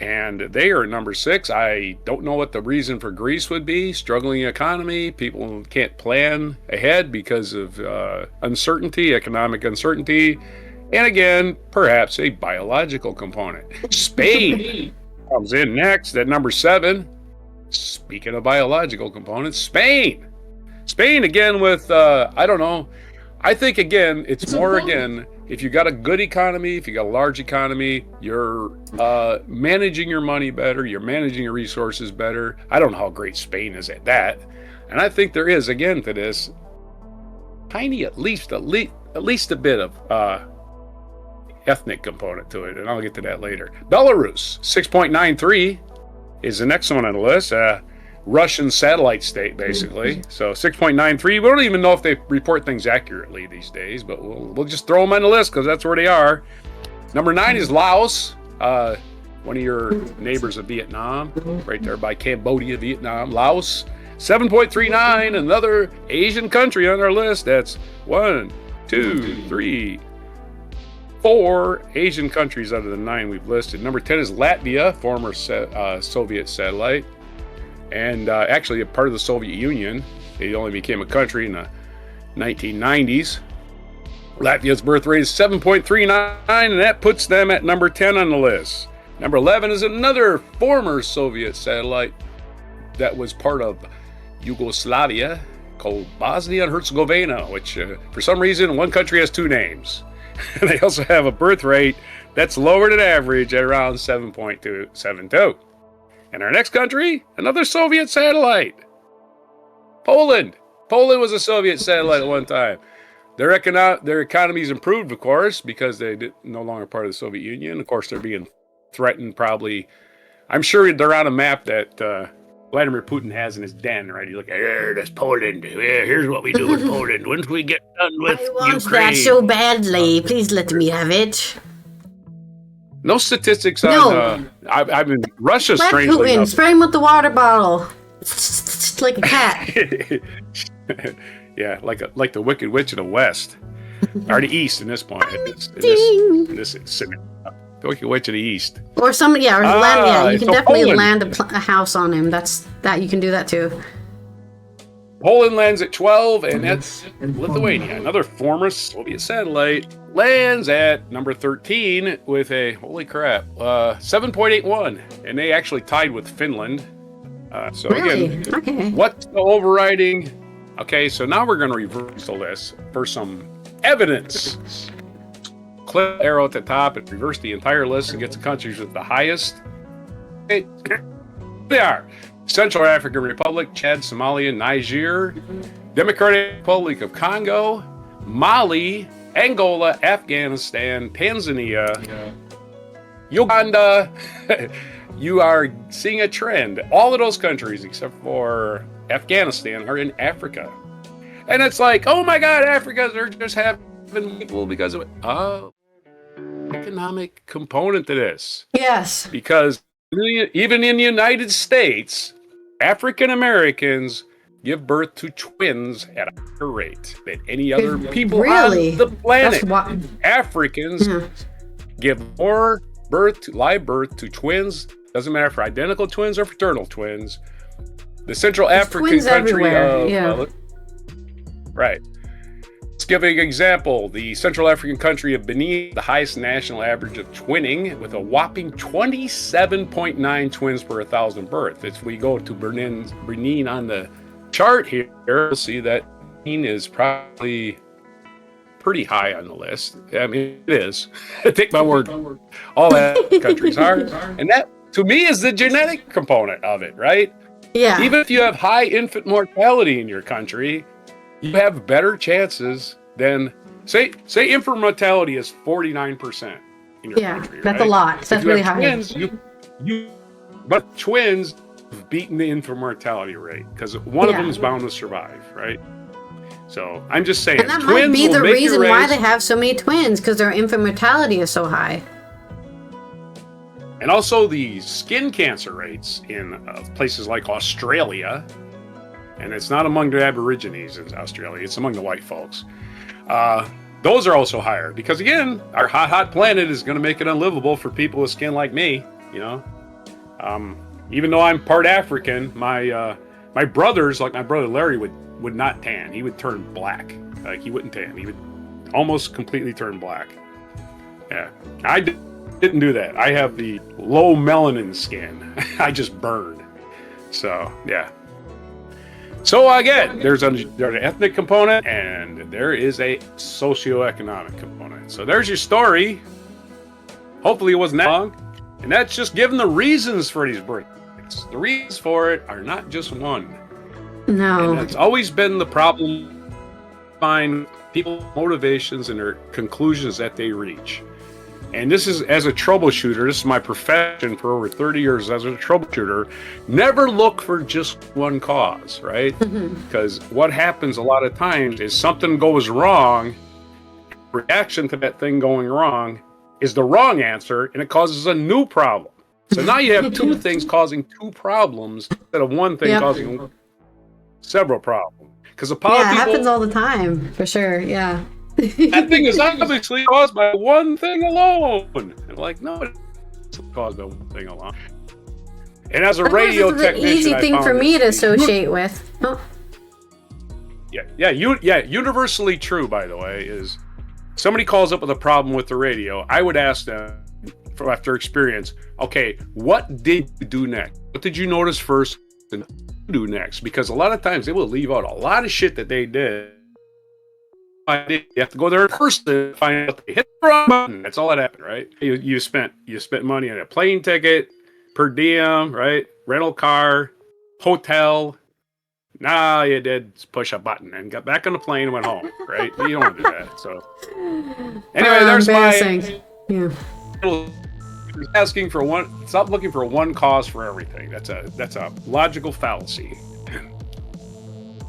And they are at number 6. I don't know what the reason for Greece would be. Struggling economy. People can't plan ahead because of uncertainty, economic uncertainty. And again, perhaps a biological component. Spain comes in next at number 7. Speaking of biological components, Spain again with, I don't know. I think, again, it's more, again, if you got a good economy, if you got a large economy, you're managing your money better, you're managing your resources better. I don't know how great Spain is at that. And I think there is, again, to this tiny, at least a bit of ethnic component to it. And I'll get to that later. Belarus, 6.93 is the next one on the list. Russian satellite state, basically. So 6.93. We don't even know if they report things accurately these days, but we'll just throw them on the list because that's where they are. Number 9 is Laos, one of your neighbors of Vietnam, right there by Cambodia, Vietnam. Laos, 7.39, another Asian country on our list. That's 1, 2, 3, 4 Asian countries out of the 9 we've listed. Number 10 is Latvia, former Soviet satellite. And actually a part of the Soviet Union. They only became a country in the 1990s. Latvia's birth rate is 7.39, and that puts them at number 10 on the list. Number 11 is another former Soviet satellite that was part of Yugoslavia, called Bosnia and Herzegovina, which for some reason one country has 2 names. And they also have a birth rate that's lower than average at around 7.272. And our next country, another Soviet satellite. Poland. Poland was a Soviet satellite at one time. Their economy's improved, of course, because they're no longer part of the Soviet Union. Of course, they're being threatened probably. I'm sure they're on a map that Vladimir Putin has in his den, right? You look at, there's Poland. Here's what we do with Poland. Once we get done with Ukraine. I want that so badly. Please let me have it. No statistics on. I've been Russia. Let Strangely Putin enough. spray him with the water bottle, like a cat. Yeah, like the Wicked Witch of the West, or the East in this point. In this scenario. The Wicked Witch of the East. Or somebody, yeah, or land. Yeah, you can definitely Poland. land a house on him. That you can do that too. Poland lands at 12, and that's Lithuania, another former Soviet satellite, lands at number 13 with a, holy crap, 7.81. And they actually tied with Finland. So Really? again, Okay. what's the overriding? Okay, so now we're going to reverse the list for some evidence. Click the arrow at the top and reverse the entire list and get the countries with the highest. Okay. They are Central African Republic, Chad, Somalia, Niger, Democratic Republic of Congo, Mali, Angola, Afghanistan, Tanzania, Uganda. You are seeing a trend. All of those countries, except for Afghanistan, are in Africa. And it's like, oh my God, Africa, they're just having people because of it. Economic component to this. Yes. Because even in the United States, African Americans give birth to twins at a higher rate than any other people Really? on the planet. That's why. Africans give more live birth to twins. Doesn't matter if identical twins or fraternal twins. The Central African twins country everywhere, of yeah. right. Let's give an example. The Central African country of Benin, the highest national average of twinning with a whopping 27.9 twins per 1,000 births. If we go to Benin on the chart here, you'll see that Benin is probably pretty high on the list. I mean, it is. Take my word. All that countries are. And that, to me, is the genetic component of it, right? Yeah. Even if you have high infant mortality in your country, you have better chances than, say infant mortality is 49% in your country, that's right? a lot. That's really high. Twins, but twins have beaten the infant mortality rate because one of them is bound to survive, right? So I'm just saying, and that might be the reason why they have so many twins, because their infant mortality is so high. And also the skin cancer rates in places like Australia, and it's not among the Aborigines in Australia, it's among the white folks. Those are also higher because, again, our hot planet is going to make it unlivable for people with skin like me, you know. Even though I'm part African, my brothers, like my brother Larry, would not tan. He would turn black. Like, he wouldn't tan. He would almost completely turn black. Yeah. I didn't do that. I have the low melanin skin. I just burn. So, yeah. So, again, there's an ethnic component and there is a socioeconomic component. So, there's your story. Hopefully it wasn't that long. And that's just given the reasons for these breaks. The reasons for it are not just one. No. And it's always been the problem. Find people's motivations and their conclusions that they reach. And this is, as a troubleshooter, this is my profession for over 30 years as a troubleshooter, never look for just one cause, right? Because what happens a lot of times is something goes wrong, reaction to that thing going wrong is the wrong answer, and it causes a new problem. So now you have two things causing two problems instead of one thing causing several problems. Because a lot of people, it happens all the time, for sure. Yeah. that thing is obviously caused by one thing alone. And like, no, it's caused by one thing alone. And as a radio technician, it's an easy thing for me to associate with. Oh. Universally true, by the way, is somebody calls up with a problem with the radio, I would ask them, after experience, okay, what did you do next? What did you notice first and do next? Because a lot of times they will leave out a lot of shit that they did. You have to go there in person to find out they hit the wrong button. That's all that happened, right? You spent money on a plane ticket, per diem, right? Rental car, hotel. Nah, you did push a button and got back on the plane and went home, right? You don't want to do that. So anyway, there's my asking for one. Stop looking for one cause for everything. That's a logical fallacy.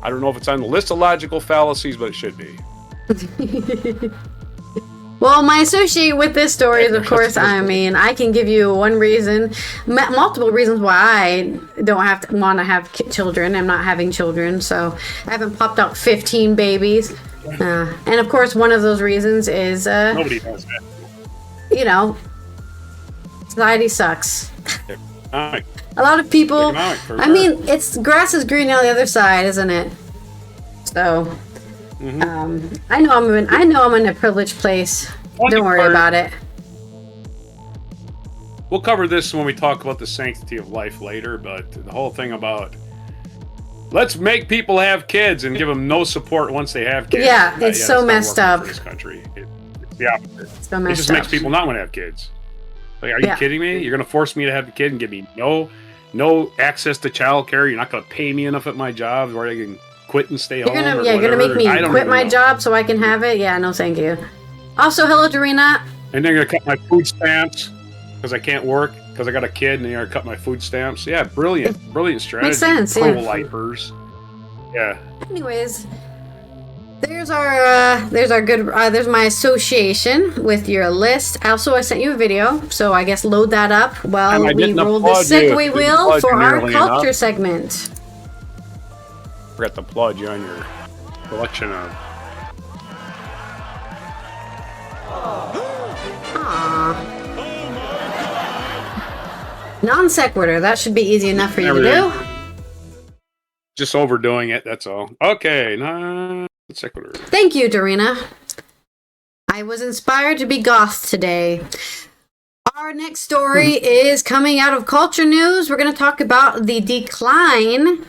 I don't know if it's on the list of logical fallacies, but it should be. Well, my associate with this story is, of course, I mean, I can give you one reason, multiple reasons why I don't want to have children. I'm not having children, so I haven't popped out 15 babies. And of course, one of those reasons is, nobody does that. You know, society sucks. A lot of people. I mean, it's grass is green on the other side, isn't it? So. I know I'm in a privileged place. Don't worry about it. We'll cover this when we talk about the sanctity of life later, but the whole thing about let's make people have kids and give them no support once they have kids. Yeah, it's so messed up. In this country. It's the opposite. So messed it just makes people not want to have kids. Like, are you kidding me? You're going to force me to have a kid and give me no access to childcare. You're not going to pay me enough at my job where I can quit and stay home. You're gonna make me quit my job so I can have it. Yeah, no, thank you. Also, hello, Dorina. And they're gonna cut my food stamps because I can't work because I got a kid, and they're gonna cut my food stamps. Yeah, brilliant strategy. Makes sense. Pro-lifers. Yeah. Anyways, there's my association with your list. Also, I sent you a video, so I guess load that up while we roll the segue wheel for our culture segment. Forgot to applaud you on your collection of. Non sequitur. That should be easy enough for you to do. Just overdoing it. That's all. Okay. Secular. Thank you, Dorina. I was inspired to be goth today. Our next story is coming out of Culture News. We're going to talk about the decline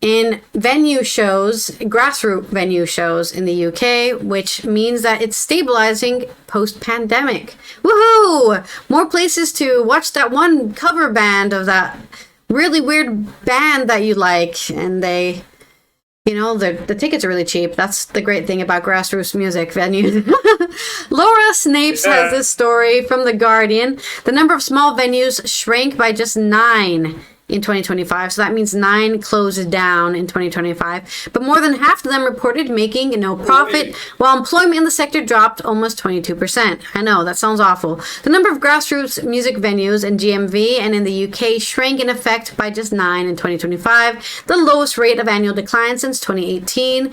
in venue shows, grassroots venue shows in the UK, which means that it's stabilizing post-pandemic. Woohoo! More places to watch that one cover band of that really weird band that you like, and they... You know, the tickets are really cheap. That's the great thing about grassroots music venues. Laura Snapes has this story from The Guardian. The number of small venues shrank by just 9 in 2025. So that means 9 closed down in 2025. But more than half of them reported making no profit, while employment in the sector dropped almost 22%. I know, that sounds awful. The number of grassroots music venues in GMV and in the UK shrank in effect by just 9 in 2025, the lowest rate of annual decline since 2018.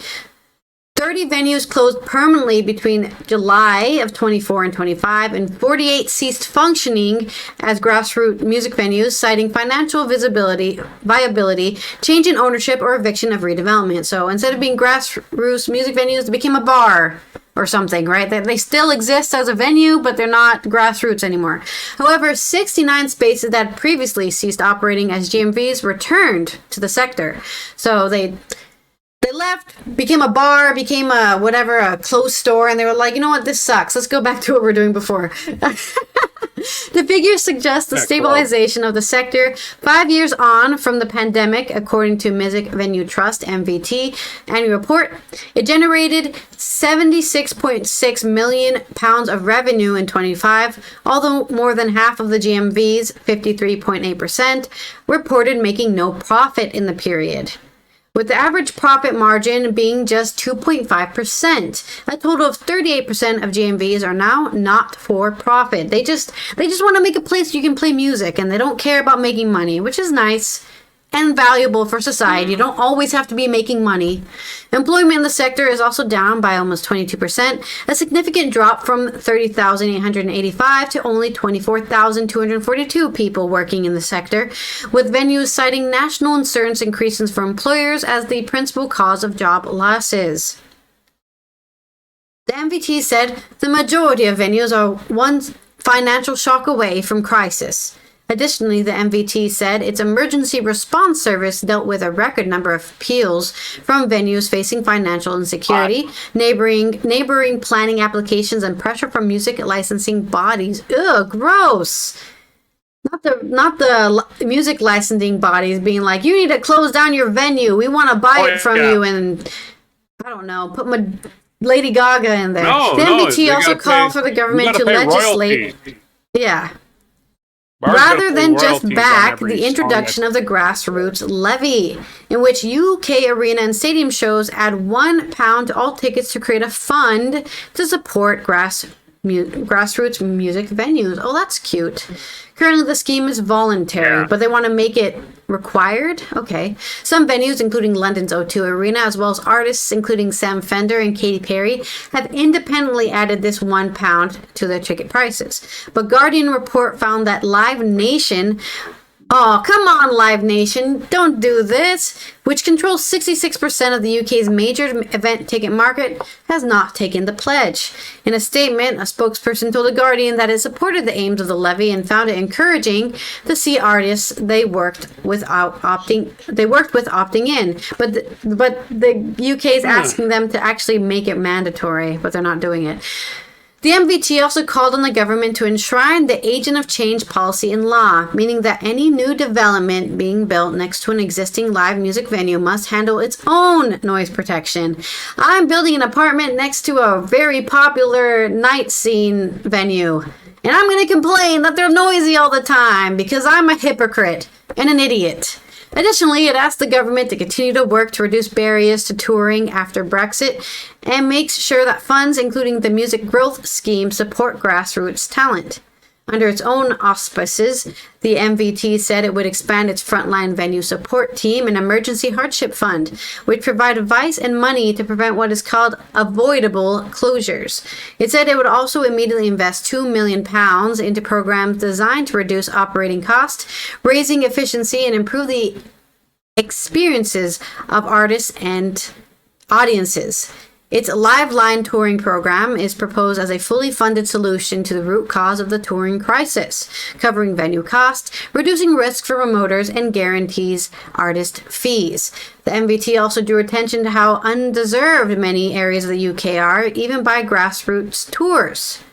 30 venues closed permanently between July of 24 and 25, and 48 ceased functioning as grassroots music venues, citing financial viability, change in ownership, or eviction of redevelopment. So instead of being grassroots music venues, they became a bar or something, right? They still exist as a venue, but they're not grassroots anymore. However, 69 spaces that previously ceased operating as GMVs returned to the sector. So they left, became a bar, became a closed store, and they were like, you know what, this sucks. Let's go back to what we were doing before. The figures suggest the stabilization of the sector 5 years on from the pandemic, according to Music Venue Trust, MVT, annual report. It generated £76.6 million of revenue in 25, although more than half of the GMVs, 53.8%, reported making no profit in the period, with the average profit margin being just 2.5%. A total of 38% of GMVs are now not for profit. They just want to make a place you can play music, and they don't care about making money, which is nice and valuable for society. You don't always have to be making money. Employment in the sector is also down by almost 22%, a significant drop from 30,885 to only 24,242 people working in the sector, with venues citing national insurance increases for employers as the principal cause of job losses. The MVT said the majority of venues are one financial shock away from crisis. Additionally, the MVT said its emergency response service dealt with a record number of appeals from venues facing financial insecurity, neighboring planning applications, and pressure from music licensing bodies. Ugh, gross. Not the music licensing bodies being like, you need to close down your venue. We want to buy it from you, and I don't know, put my Lady Gaga in there. The MVT also called for the government to legislate. Yeah. Rather than just back the introduction of the grassroots levy, in which UK arena and stadium shows add £1 to all tickets to create a fund to support grassroots music venues. Oh, that's cute. Currently, the scheme is voluntary, but they want to make it required? Okay. Some venues, including London's O2 Arena, as well as artists, including Sam Fender and Katy Perry, have independently added this £1 to their ticket prices. But Guardian report found that Live Nation... Oh, come on, Live Nation. Don't do this. Which controls 66% of the UK's major event ticket market, has not taken the pledge. In a statement, a spokesperson told The Guardian that it supported the aims of the levy and found it encouraging to see artists they worked with opting in. But the UK is asking them to actually make it mandatory, but they're not doing it. The MVT also called on the government to enshrine the agent of change policy in law, meaning that any new development being built next to an existing live music venue must handle its own noise protection. I'm building an apartment next to a very popular night scene venue, and I'm going to complain that they're noisy all the time because I'm a hypocrite and an idiot. Additionally, it asked the government to continue to work to reduce barriers to touring after Brexit and makes sure that funds, including the Music Growth Scheme, support grassroots talent. Under its own auspices, the MVT said it would expand its frontline venue support team and emergency hardship fund, which provide advice and money to prevent what is called avoidable closures. It said it would also immediately invest £2 million into programs designed to reduce operating costs, raising efficiency, and improve the experiences of artists and audiences. Its live line touring program is proposed as a fully funded solution to the root cause of the touring crisis, covering venue costs, reducing risk for promoters, and guarantees artist fees. The MVT also drew attention to how undeserved many areas of the UK are, even by grassroots tours.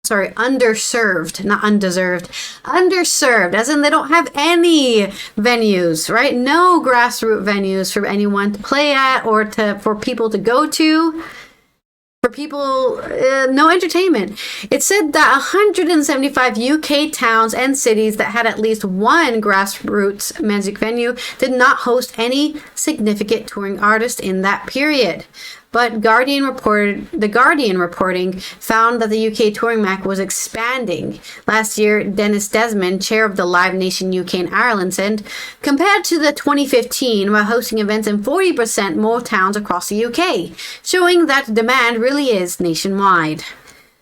Sorry, underserved, not undeserved. Underserved, as in they don't have any venues, right? No grassroots venues for anyone to play at or for people to go to. For people, no entertainment. It said that 175 UK towns and cities that had at least one grassroots music venue did not host any significant touring artists in that period. But The Guardian reporting found that the UK touring market was expanding. Last year, Dennis Desmond, chair of the Live Nation UK and Ireland, said, compared to the 2015, we're hosting events in 40% more towns across the UK, showing that demand really is nationwide.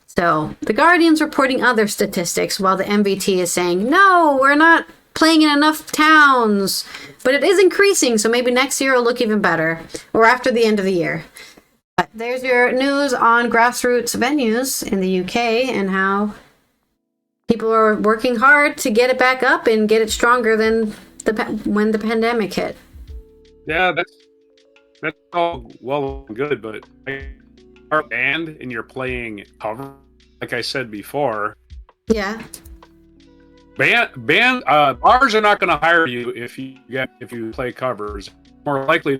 So, The Guardian's reporting other statistics, while the MVT is saying, no, we're not playing in enough towns. But it is increasing, so maybe next year will look even better, or after the end of the year. But there's your news on grassroots venues in the UK and how people are working hard to get it back up and get it stronger than when the pandemic hit. Yeah, that's all well and good, but our band and you're playing cover, like I said before. Yeah. Bars are not going to hire you if you play covers. More likely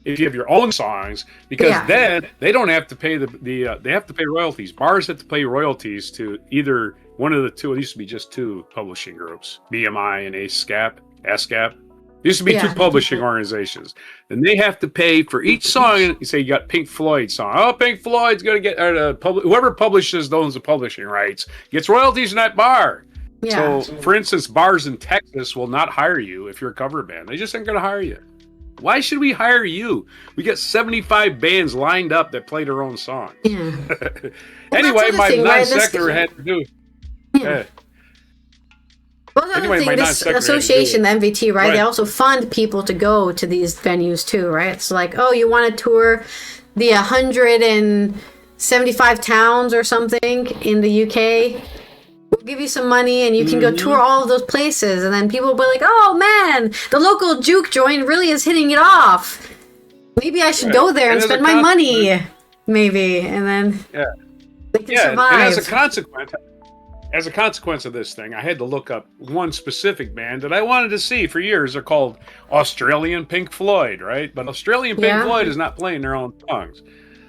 if you have your own songs, because then they don't have to pay they have to pay royalties. Bars have to pay royalties to either one of the two. It used to be just two publishing groups, BMI and ASCAP. It used to be two publishing organizations. And they have to pay for each song. You say you got Pink Floyd song. Oh, Pink Floyd's going to get, whoever publishes owns the publishing rights, gets royalties in that bar. Yeah. So, for instance, bars in Texas will not hire you if you're a cover band. They just ain't going to hire you. Why should we hire you? We got 75 bands lined up that play their own song. Yeah. Anyway, my non-secular had to do. Yeah. Well, anyway, this association, the MVT, right? They also fund people to go to these venues too, right? It's like, oh, you want to tour the 175 towns or something in the UK? We'll give you some money and you can go tour all of those places. And then people will be like, oh man, the local juke joint really is hitting it off. Maybe I should go there and spend my money. Maybe. And then they can survive. And as a consequence of this thing, I had to look up one specific band that I wanted to see for years. They're called Australian Pink Floyd, right? But Australian Pink Floyd is not playing their own songs.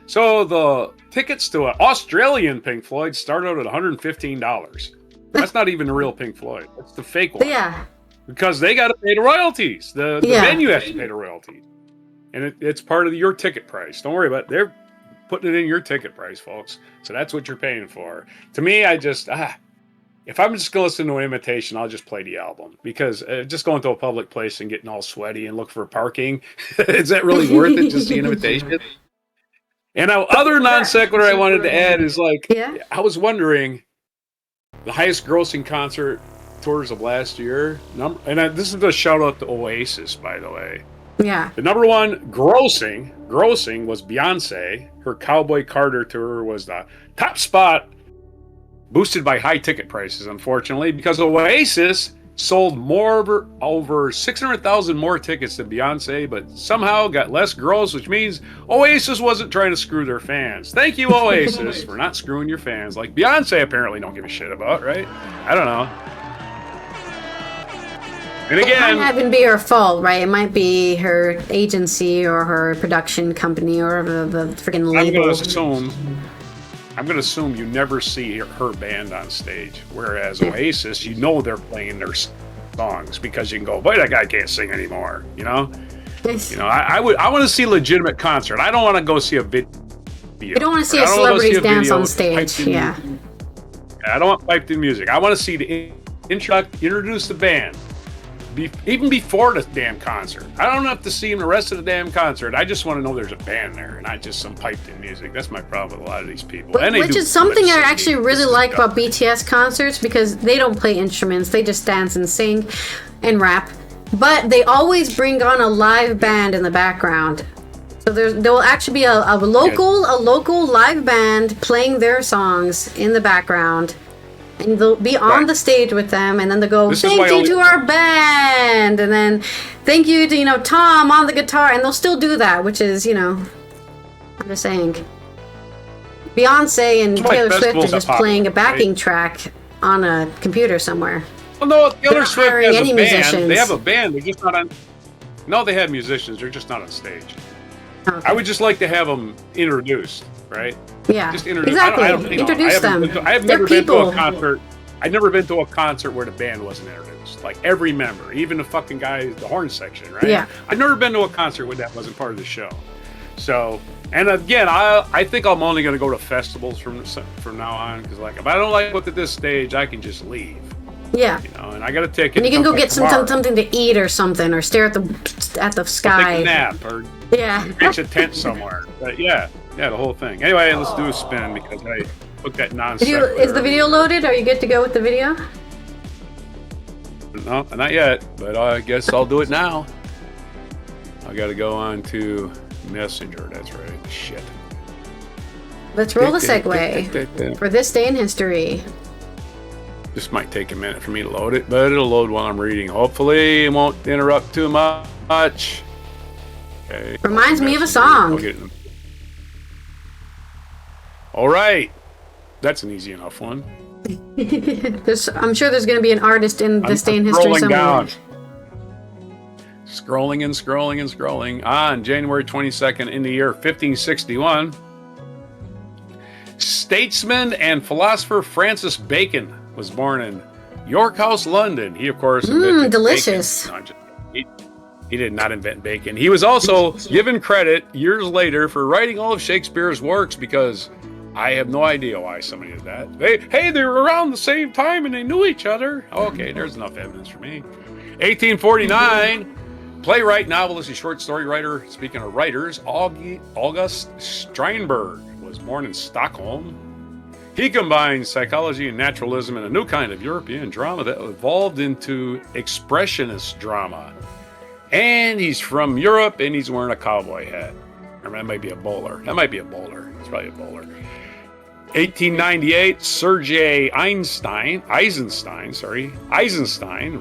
So the tickets to an Australian Pink Floyd start out at $115. That's not even the real Pink Floyd. That's the fake one. Yeah. Because they got to pay the royalties. The venue has to pay the royalties. And it's part of your ticket price. Don't worry about it. They're putting it in your ticket price, folks. So that's what you're paying for. To me, I just, if I'm just going to listen to an imitation, I'll just play the album. Because just going to a public place and getting all sweaty and look for parking, is that really worth it, just the invitation? And other non-sequitur I wanted to add is I was wondering, the highest grossing concert tours of last year, this is a shout out to Oasis, by the way. Yeah. The number one grossing was Beyonce. Her Cowboy Carter tour was the top spot, boosted by high ticket prices, unfortunately, because Oasis sold over 600,000 more tickets than Beyonce, but somehow got less gross, which means Oasis wasn't trying to screw their fans. Thank you, Oasis, for not screwing your fans, like Beyonce apparently don't give a shit about, right? I don't know. And again, it might even be her fault, right? It might be her agency or her production company or the freaking label. I'm going to assume you never see her band on stage. Whereas Oasis, you know they're playing their songs because you can go, boy, that guy can't sing anymore. You know? I want to see a legitimate concert. I don't want to go see a video. You don't want to see a celebrities dance on stage. Yeah. I don't want piped in music. I want to see introduce the band. Even before the damn concert. I don't have to see him the rest of the damn concert. I just want to know there's a band there and not just some piped-in music. That's my problem with a lot of these people. Which is something I actually really like about BTS concerts, because they don't play instruments. They just dance and sing and rap. But they always bring on a live band in the background. So there will actually be a local live band playing their songs in the background, and they'll be on the stage with them, and then they'll go, thank you to our band, and then thank you to Tom on the guitar, and they'll still do that, which is I'm just saying, Beyonce and Taylor Swift are just playing a backing track on a computer somewhere. Well, no, Taylor Swift has a band. Musicians. They have a band. They're just not on. No, they have musicians. They're just not on stage. Okay. I would just like to have them introduced, right? Yeah, just introduce. exactly. Introduce them. I've never been to a concert. I've never been to a concert where the band wasn't introduced. Like every member, even the fucking guy, the horn section, right? Yeah. I've never been to a concert where that wasn't part of the show. So, and again, I think I'm only going to go to festivals from now on, because like if I don't like what's at this stage, I can just leave. Yeah. And I got a ticket. And you can go get something to eat or something, or stare at the sky. Or take a nap, or pitch a tent somewhere. But yeah, the whole thing. Anyway, let's do a spin because I looked at nonsense. Is the video loaded? Are you good to go with the video? No, not yet. But I guess I'll do it now. I got to go on to Messenger. That's right. Shit. Let's roll the segue for this day in history. This might take a minute for me to load it, but it'll load while I'm reading. Hopefully, it won't interrupt too much. Okay. Reminds me of a song. All right. That's an easy enough one. I'm sure there's going to be an artist in this day in history somewhere. Down. Scrolling and scrolling and scrolling. On January 22nd in the year 1561, statesman and philosopher Francis Bacon was born in York House, London. He, of course, invented delicious. Bacon. No, he did not invent bacon. He was also given credit years later for writing all of Shakespeare's works, because I have no idea why somebody did that. They were around the same time and they knew each other. Okay, there's enough evidence for me. 1849, playwright, novelist, and short story writer. Speaking of writers, August Strindberg was born in Stockholm. He combined psychology and naturalism in a new kind of European drama that evolved into expressionist drama. And he's from Europe, and he's wearing a cowboy hat. Or that might be a bowler. It's probably a bowler. 1898, Sergei Eisenstein,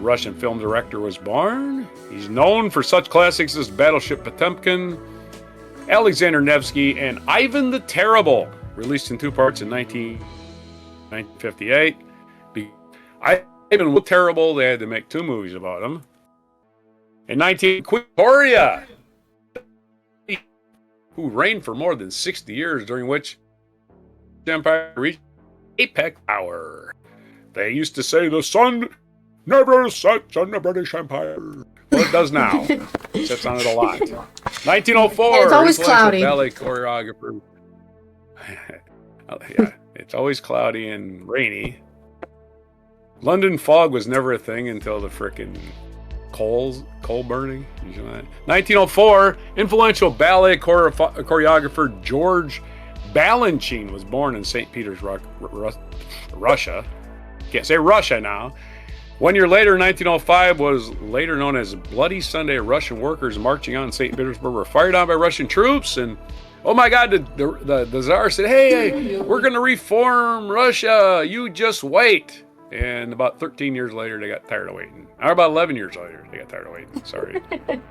Russian film director, was born. He's known for such classics as Battleship Potemkin, Alexander Nevsky, and Ivan the Terrible, released in 2 parts in 1958. Ivan was terrible. They had to make 2 movies about him. In Queen Victoria, who reigned for more than 60 years, during which the empire reached apex power. They used to say the sun never sets on the British Empire. Well, it does now. It sets on it a lot. 1904. And it's always cloudy. Ballet choreographer. Yeah, it's always cloudy and rainy. London fog was never a thing until the frickin' coal burning. You know that? 1904, influential ballet choreographer George Balanchine was born in St. Petersburg, Russia. Can't say Russia now. 1 year later, 1905, was later known as Bloody Sunday. Russian workers marching on St. Petersburg were fired on by Russian troops, and oh my God, the Tsar said, hey, we're going to reform Russia. You just wait. And about 13 years later, they got tired of waiting. Or about 11 years later, they got tired of waiting. Sorry.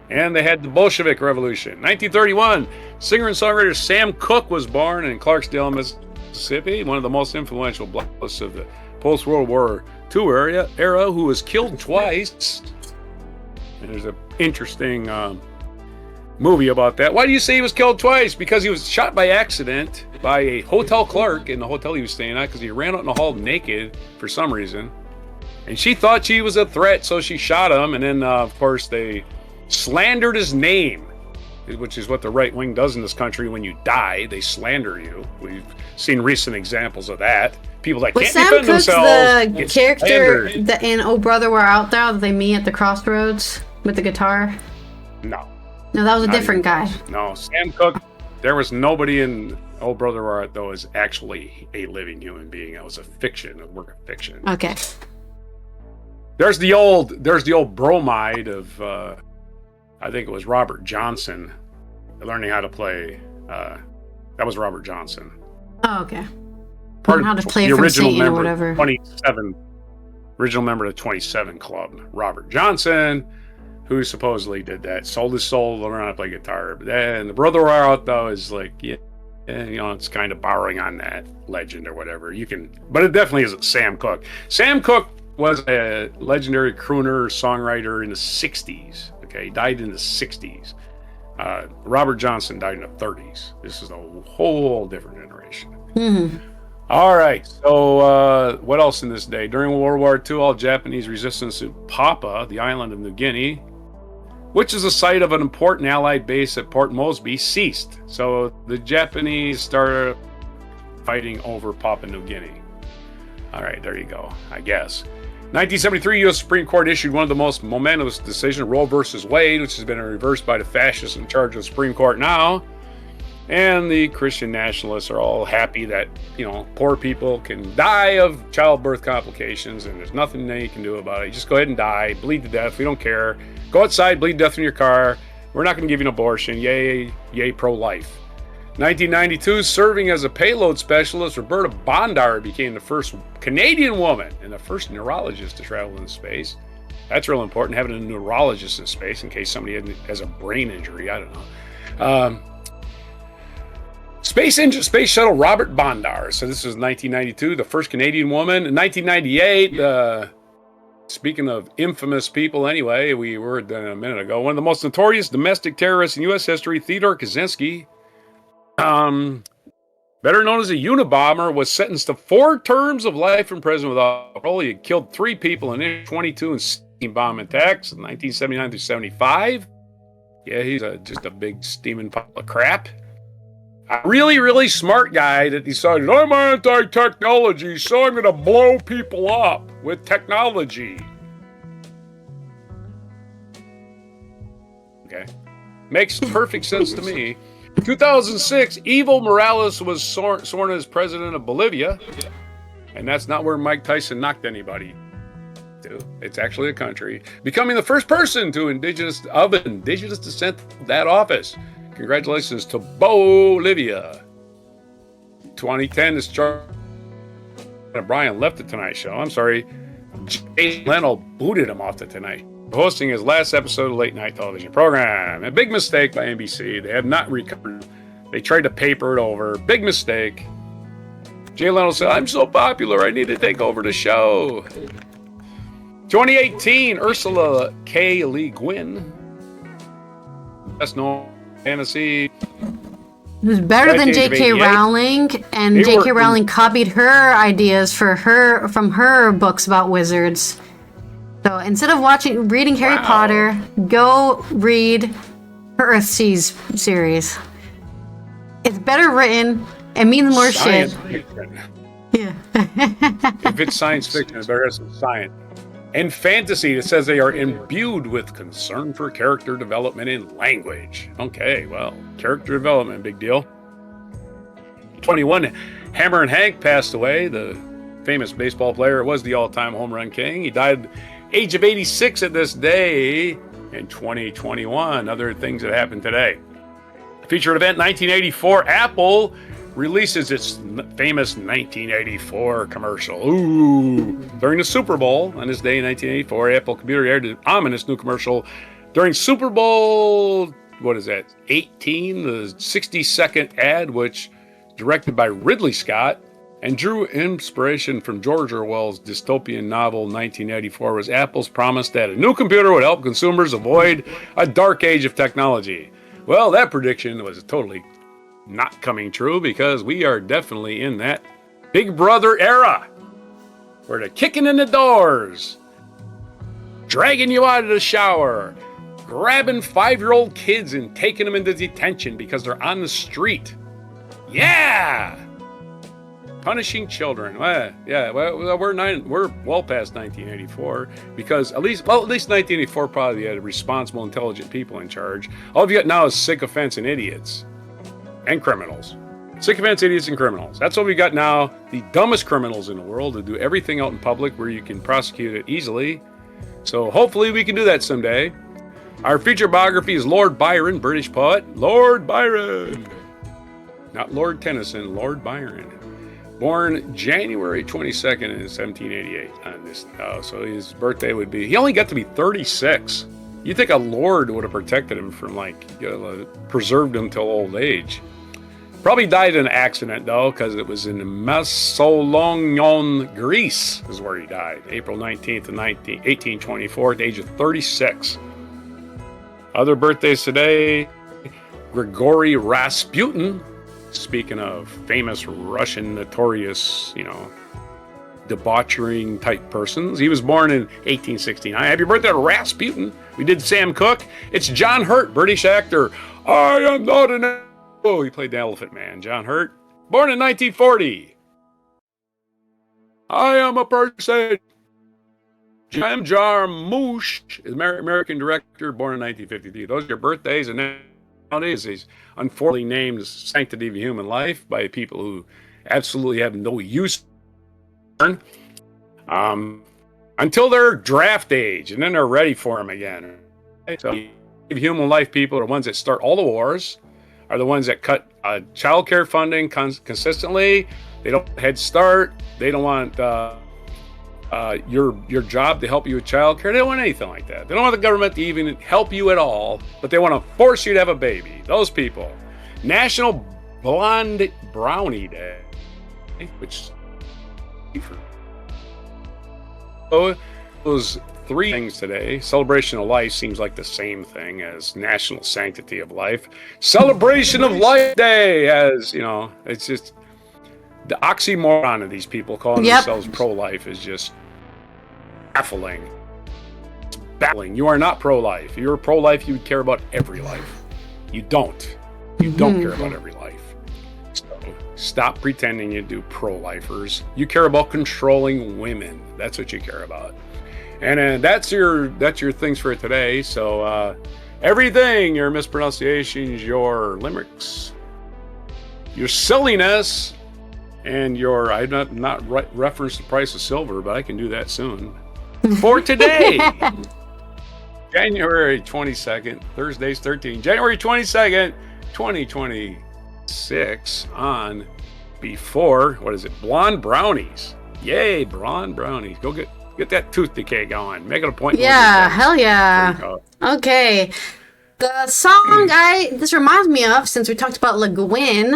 And they had the Bolshevik Revolution. 1931, singer and songwriter Sam Cooke was born in Clarksdale, Mississippi, one of the most influential blacks of the post-World War II era, who was killed twice. And there's an interesting movie about that. Why do you say he was killed twice? Because he was shot by accident by a hotel clerk in the hotel he was staying at, because he ran out in the hall naked for some reason. And she thought she was a threat, so she shot him. And then, of course, they slandered his name, which is what the right wing does in this country. When you die, they slander you. We've seen recent examples of that. People that can't defend themselves. Was the character in Oh Brother, We're Out There that they meet at the crossroads with the guitar? No. No, that was a different guy. No, Sam Cooke. There was nobody in Oh Brother, We're Out There that was actually a living human being. That was a work of fiction. Okay. There's the old bromide of I think it was Robert Johnson, learning how to play. That was Robert Johnson. Oh, okay. Learn how to play the from original Satan or member, whatever. 27, original member of the 27 Club, Robert Johnson, who supposedly did that, sold his soul to learn how to play guitar. But then the Brother Wore Out, though, is like, yeah, you know, it's kind of borrowing on that legend or whatever. You can, but it definitely isn't Sam Cooke. Sam Cooke was a legendary crooner, songwriter in the 60s. Okay, he died in the 60s. Robert Johnson died in the 30s. This is a whole different generation. Mm-hmm. All right, so what else in this day? During World War II, all Japanese resistance to Papa, the island of New Guinea, which is the site of an important Allied base at Port Moresby, ceased. So the Japanese started fighting over Papua New Guinea. All right, there you go, I guess. 1973, U.S. Supreme Court issued one of the most momentous decisions, Roe versus Wade, which has been reversed by the fascists in charge of the Supreme Court now. And the Christian nationalists are all happy that, you know, poor people can die of childbirth complications and there's nothing they can do about it. You just go ahead and die, bleed to death. We don't care. Go outside, bleed to death in your car. We're not going to give you an abortion. Yay, yay, pro-life. 1992, serving as a payload specialist, Roberta Bondar became the first Canadian woman and the first neurologist to travel in space. That's real important, having a neurologist in space in case somebody has a brain injury. I don't know. Space shuttle Robert Bondar. So this was 1992, the first Canadian woman. In 1998, speaking of infamous people anyway, we were a minute ago, one of the most notorious domestic terrorists in U.S. history, Theodore Kaczynski, better known as a Unabomber, was sentenced to 4 terms of life in prison without parole. He had killed 3 people in 22 and 16 bomb attacks in 1979 through 75. Yeah, he's just a big steaming pile of crap. A really, really smart guy that decided, I'm anti-technology, so I'm going to blow people up with technology. Okay. Makes perfect sense to me. 2006, Evo Morales was sworn as president of Bolivia. And that's not where Mike Tyson knocked anybody to. It's actually a country. Becoming the first person of indigenous descent to that office. Congratulations to Bolivia. 2010, this chart. Brian left the Tonight Show. I'm sorry. Jay Leno booted him off the Tonight, hosting his last episode of late night television program. A big mistake by NBC. They have not recovered. They tried to paper it over. Big mistake. Jay Leno said, I'm so popular, I need to take over the show. 2018, Ursula K. Le Guin. Best known fantasy. It was better than J.K. Rowling, and J.K. Rowling copied her ideas from her books about wizards. So instead of reading Harry Potter, go read her Earthseas series. It's better written and means more science shit. Fiction. Yeah. If it's science fiction, it better have some science. And fantasy, it says they are imbued with concern for character development in language. Okay, well, character development, big deal. 21, Hammer and Hank passed away. The famous baseball player was the all-time home run king. He died at the age of 86 at this day in 2021. Other things that happened today. Featured event 1984, Apple releases its famous 1984 commercial. Ooh! During the Super Bowl on this day in 1984, Apple Computer aired an ominous new commercial during Super Bowl, 18, the 60-second ad, which directed by Ridley Scott and drew inspiration from George Orwell's dystopian novel 1984, was Apple's promise that a new computer would help consumers avoid a dark age of technology. Well, that prediction was totally not coming true, because we are definitely in that Big Brother era where they're kicking in the doors, dragging you out of the shower, grabbing 5-year-old kids and taking them into detention because they're on the street. Yeah! Punishing children. We're well past 1984, because at least 1984 probably had responsible, intelligent people in charge. All you got now is sycophants and idiots. And criminals. Sycophants, idiots, and criminals. That's what we got now. The dumbest criminals in the world who do everything out in public where you can prosecute it easily. So hopefully we can do that someday. Our feature biography is Lord Byron, British poet. Lord Byron. Not Lord Tennyson, Lord Byron. Born January 22nd in 1788. On this, so his birthday would be... He only got to be 36. You'd think a lord would have protected him from, preserved him till old age. Probably died in an accident, though, because it was in Messolongnon, Greece, is where he died. April 19th, 1824, at the age of 36. Other birthdays today, Grigory Rasputin. Speaking of famous Russian notorious, debauchering type persons. He was born in 1869. Happy birthday to Rasputin. We did Sam Cooke. It's John Hurt, British actor. I am not an... Oh, he played the Elephant Man. John Hurt. Born in 1940. I am a person. Jim Jarmusch is American director, born in 1953. Those are your birthdays, and nowadays he's unfortunately named Sanctity of Human Life by people who absolutely have no use for until their draft age, and then they're ready for them again. So, human life people are the ones that start all the wars, are the ones that cut child care funding consistently. They don't head start. They don't want your job to help you with child care. They don't want anything like that. They don't want the government to even help you at all, but they want to force you to have a baby. Those people. National Blonde Brownie Day, which those three things today. Celebration of life seems like the same thing as National Sanctity of Life. Celebration of Life Day, as it's just the oxymoron of these people calling themselves pro-life is just baffling. It's baffling. You are not pro-life. If you're pro-life, you would care about every life. You don't. You don't care about every life. So stop pretending you do pro-lifers. You care about controlling women. That's what you care about. And that's your things for today. So everything, your mispronunciations, your limericks, your silliness, and your, I not reference the price of silver, but I can do that soon. For today, January 22nd, Thursday's 13, January 22nd, 2026 on Before, Blonde Brownies. Yay, Blonde Brownies. Go get that tooth decay going. Make it a point. Yeah, hell yeah. Okay. The song this reminds me of, since we talked about Le Guin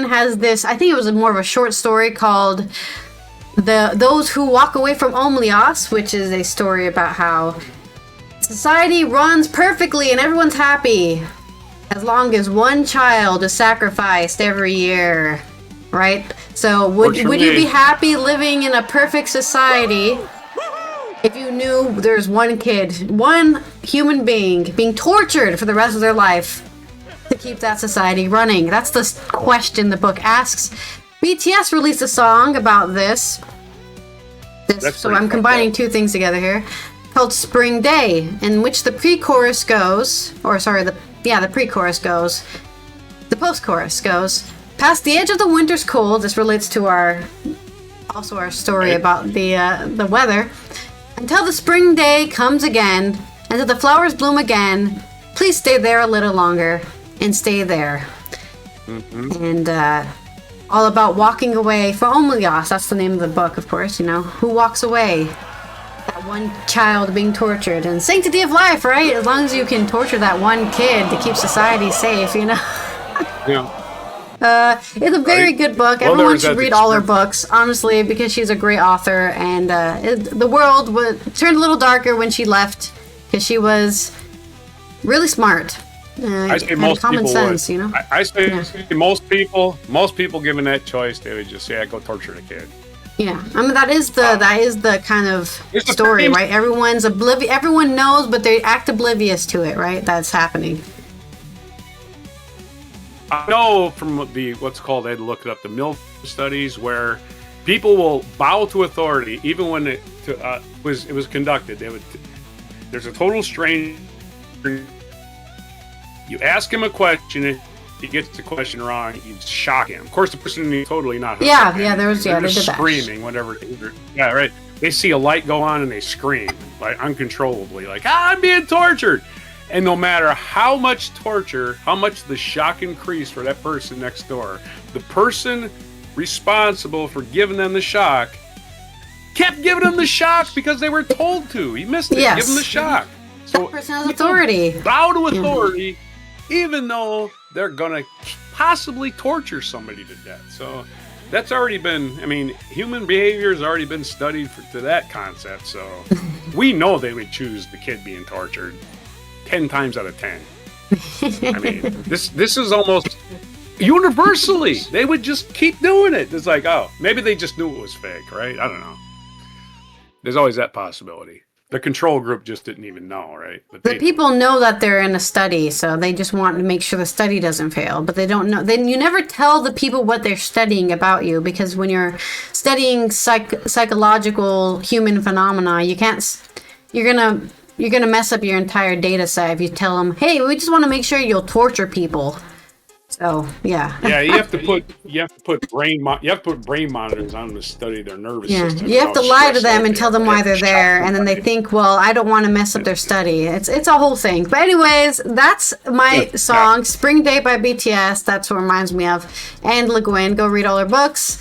has this, I think it was more of a short story called Those Who Walk Away from Omlios, which is a story about how society runs perfectly and everyone's happy as long as one child is sacrificed every year, right? So would you be happy living in a perfect society if you knew there's one kid, one human being being tortured for the rest of their life to keep that society running? That's the question the book asks. BTS released a song about this. So I'm combining two things together here, called Spring Day, in which the pre-chorus goes, the pre-chorus goes, the post-chorus goes, past the edge of the winter's cold. This relates to our story about the weather. Until the spring day comes again, until the flowers bloom again, please stay there a little longer, and stay there. And all about walking away from Omlios. That's the name of the book, of course, Who walks away? That one child being tortured. And sanctity of life, right? As long as you can torture that one kid to keep society safe, Yeah. It's a very good book. Everyone should read all her books, honestly, because she's a great author. And the world turned a little darker when she left, because she was really smart. I say most common people sense, would. I say most people given that choice, they would just say, "Go torture the kid." Yeah, I mean that is the kind of story, right? Everyone's oblivious. Everyone knows, but they act oblivious to it, right? That's happening. I know from what's called, I had to look it up, the Mill studies, where people will bow to authority even when it was conducted. There's a total stranger. You ask him a question, if he gets the question wrong, you shock him. Of course, the person is totally not. They did that. Screaming, whatever. Yeah, right. They see a light go on and they scream like uncontrollably, like I'm being tortured. And no matter how much torture, how much the shock increased for that person next door, the person responsible for giving them the shock kept giving them the shock because they were told to. He missed it. Yes. Give them the shock. So That person has authority. bow to authority, even though they're gonna possibly torture somebody to death. So that's already been. I mean, human behavior has already been studied to that concept. So we know they would choose the kid being tortured 10 times out of 10. I mean, this is almost universally. They would just keep doing it. It's like, oh, maybe they just knew it was fake, right? I don't know. There's always that possibility. The control group just didn't even know, right? But The people know that they're in a study, so they just want to make sure the study doesn't fail. But they don't know. Then you never tell the people what they're studying about you, because when you're studying psychological human phenomena, you can't. You're gonna mess up your entire data set if you tell them, "Hey, we just want to make sure you'll torture people." So yeah. Yeah, you have to put brain monitors on them to study their nervous system. You have to lie to them and tell them why they're there, and then they think, well, I don't want to mess up their study. It's a whole thing. But anyways, that's my song, Spring Day by BTS. That's what reminds me of. And Le Guin, go read all their books.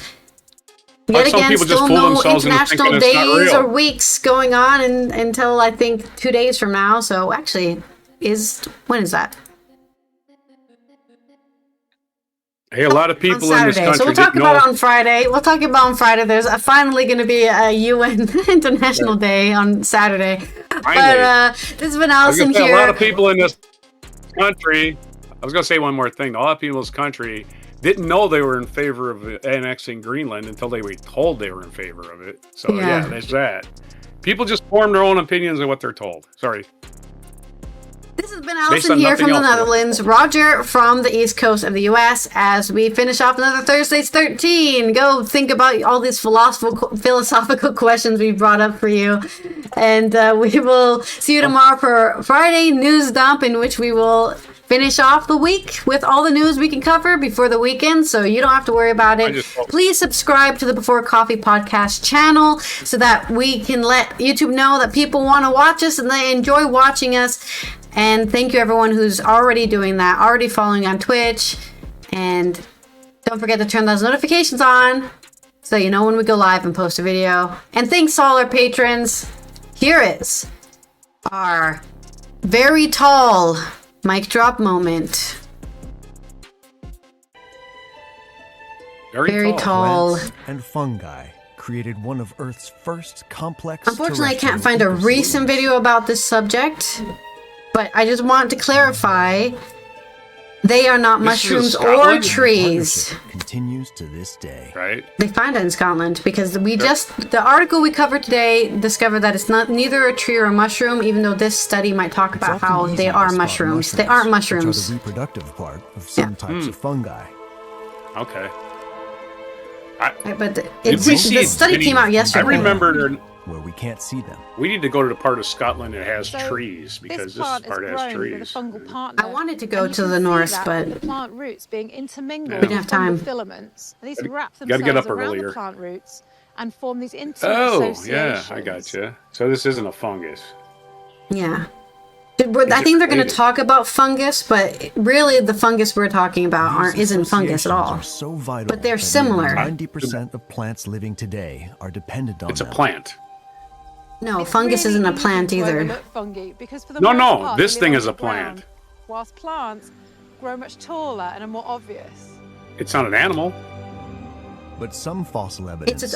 Yet Some again, people just still fool no themselves into international thinking it's not days real. or weeks going on until I think 2 days from now. So actually, when is that? Hey, a lot of people On in this Saturday. country So we'll talk didn't about know. it on Friday. We'll talk about on Friday. There's finally going to be a UN International Day on Saturday. But this has been Allison A lot here. of people in this country. I was going to say one more thing. A lot of people in this country didn't know they were in favor of annexing Greenland until they were told they were in favor of it. So yeah, there's that. People just form their own opinions of what they're told. Sorry. This has been Allison here from the Netherlands, Roger from the East Coast of the U.S. As we finish off another Thursday's 13, go think about all these philosophical questions we brought up for you. And we will see you tomorrow for Friday News Dump, in which we will finish off the week with all the news we can cover before the weekend, so you don't have to worry about it. Please subscribe to the Before Coffee podcast channel so that we can let YouTube know that people want to watch us and they enjoy watching us. And thank you everyone who's already doing that, already following on Twitch. And don't forget to turn those notifications on so you know when we go live and post a video. And thanks to all our patrons. Here is our very tall mic drop moment. Very tall. Plants and fungi created one of Earth's first complex. Unfortunately, I can't find a recent video about this subject. But I just want to clarify, they are not mushrooms or trees. Continues to this day. Right. They find it in Scotland because the article we covered today discovered that it's neither a tree or a mushroom, even though this study might talk about how they are mushrooms. They aren't mushrooms. Which are the reproductive part of some types of fungi. Okay. But the study came out yesterday. I remember where we can't see them. We need to go to the part of Scotland that has trees, because this part has trees. With a fungal partner, I wanted to go to the north, but the plant roots being intermingled we didn't have with time. fungal filaments. And these wrap Gotta get themselves up around earlier. the plant roots and form these intimate associations. I gotcha. So this isn't a fungus. Yeah. I think they're going to talk about fungus, but really the fungus we're talking about isn't fungus at all. So vital, but they're similar. 90% of plants living today are dependent on It's a them. plant. No, fungus isn't a plant either. Fungi, because for the No, most no, part, this they thing live is a underground, plant. whilst plants grow much taller and are more obvious. It's not an animal. But some fossil evidence It's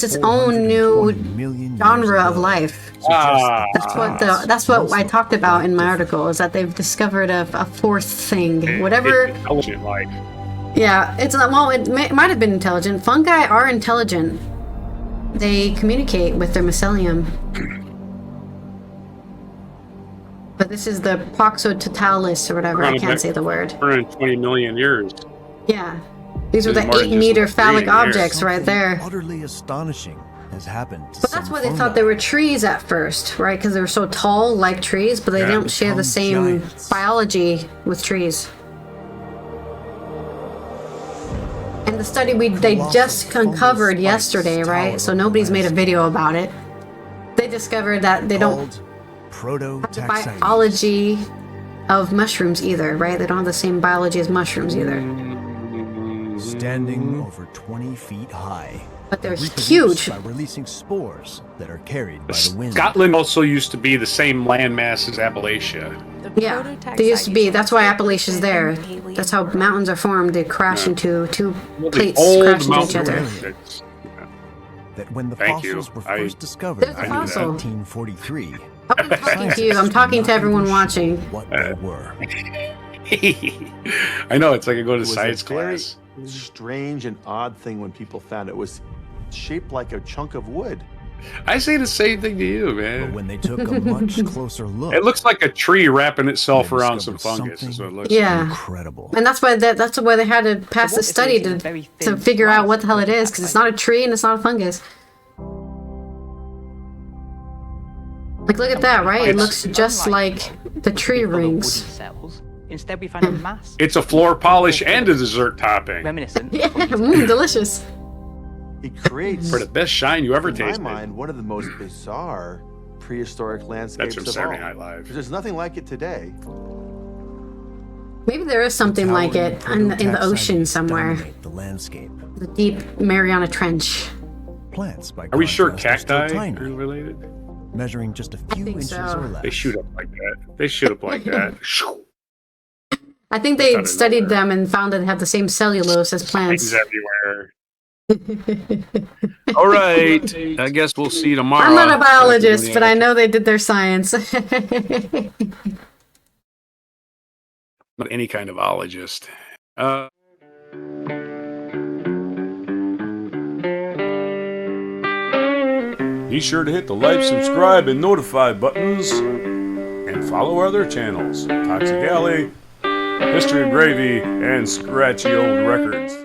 its own new genre of life. That's what I talked about in my article, is that they've discovered a fourth thing. Whatever. Intelligent life. Yeah, it might have been intelligent. Fungi are intelligent. They communicate with their mycelium. But this is the Poxototalis or whatever. I can't say the word. 120 million years. Yeah. These were the More than 8-meter just phallic breeding here. objects right there. Utterly astonishing has happened. But that's why they thought they were trees at first, right? Because they were so tall, like trees, but they don't share the same biology with trees. And the study they just uncovered yesterday, right? So nobody's made a video about it. They discovered that they don't proto-taxonomy. biology of mushrooms either, right? They don't have the same biology as mushrooms either. Standing over 20 feet high. But they're Reproduce huge. by releasing spores that are carried by the wind. Scotland also used to be the same landmass as Appalachia. Yeah, they used to be. That's why Appalachia's there. That's how mountains are formed. They crash into two plates, crash into each other. That when the Thank you. fossils were first discovered There's a in fossil. 1843, I'm talking to you. I'm talking to everyone watching. what they were. I know, it's like I go to It was science a very class. strange and odd thing when people found it was shaped like a chunk of wood. I say the same thing to you, But man. when they took a much closer look, It looks like a tree wrapping itself they around some discovered fungus. Is what it looks Yeah. incredible. And that's why they had to pass the study to figure out what the hell it is, because it's not a tree and it's not a fungus. Like, look at that, right? It looks just like the tree rings. Cells. Instead, we found a mass like. It's a floor polish and a dessert topping reminiscent. Yeah, delicious. He creates, for the best shine you ever in my tasted. mind, one of the most bizarre prehistoric landscapes That's from of Saturday all. Night Live. Because there's nothing like it today. Maybe there is something like it in the ocean Proto-taxonomies somewhere. dominate the landscape. The deep Mariana Trench. Plants, by Are we sure contrast, are still cacti tiny, are related? measuring just a few think inches so. or less. They shoot up like that. They shoot up like that. I think Out they of studied nowhere. them and found that they have the same cellulose as Things plants. everywhere. All right. I guess we'll see you tomorrow. I'm not a biologist, but I know they did their science. Not any kind of ologist. Be sure to hit the like, subscribe, and notify buttons. And follow our other channels, Toxic Alley, History of Gravy, and Scratchy Old Records.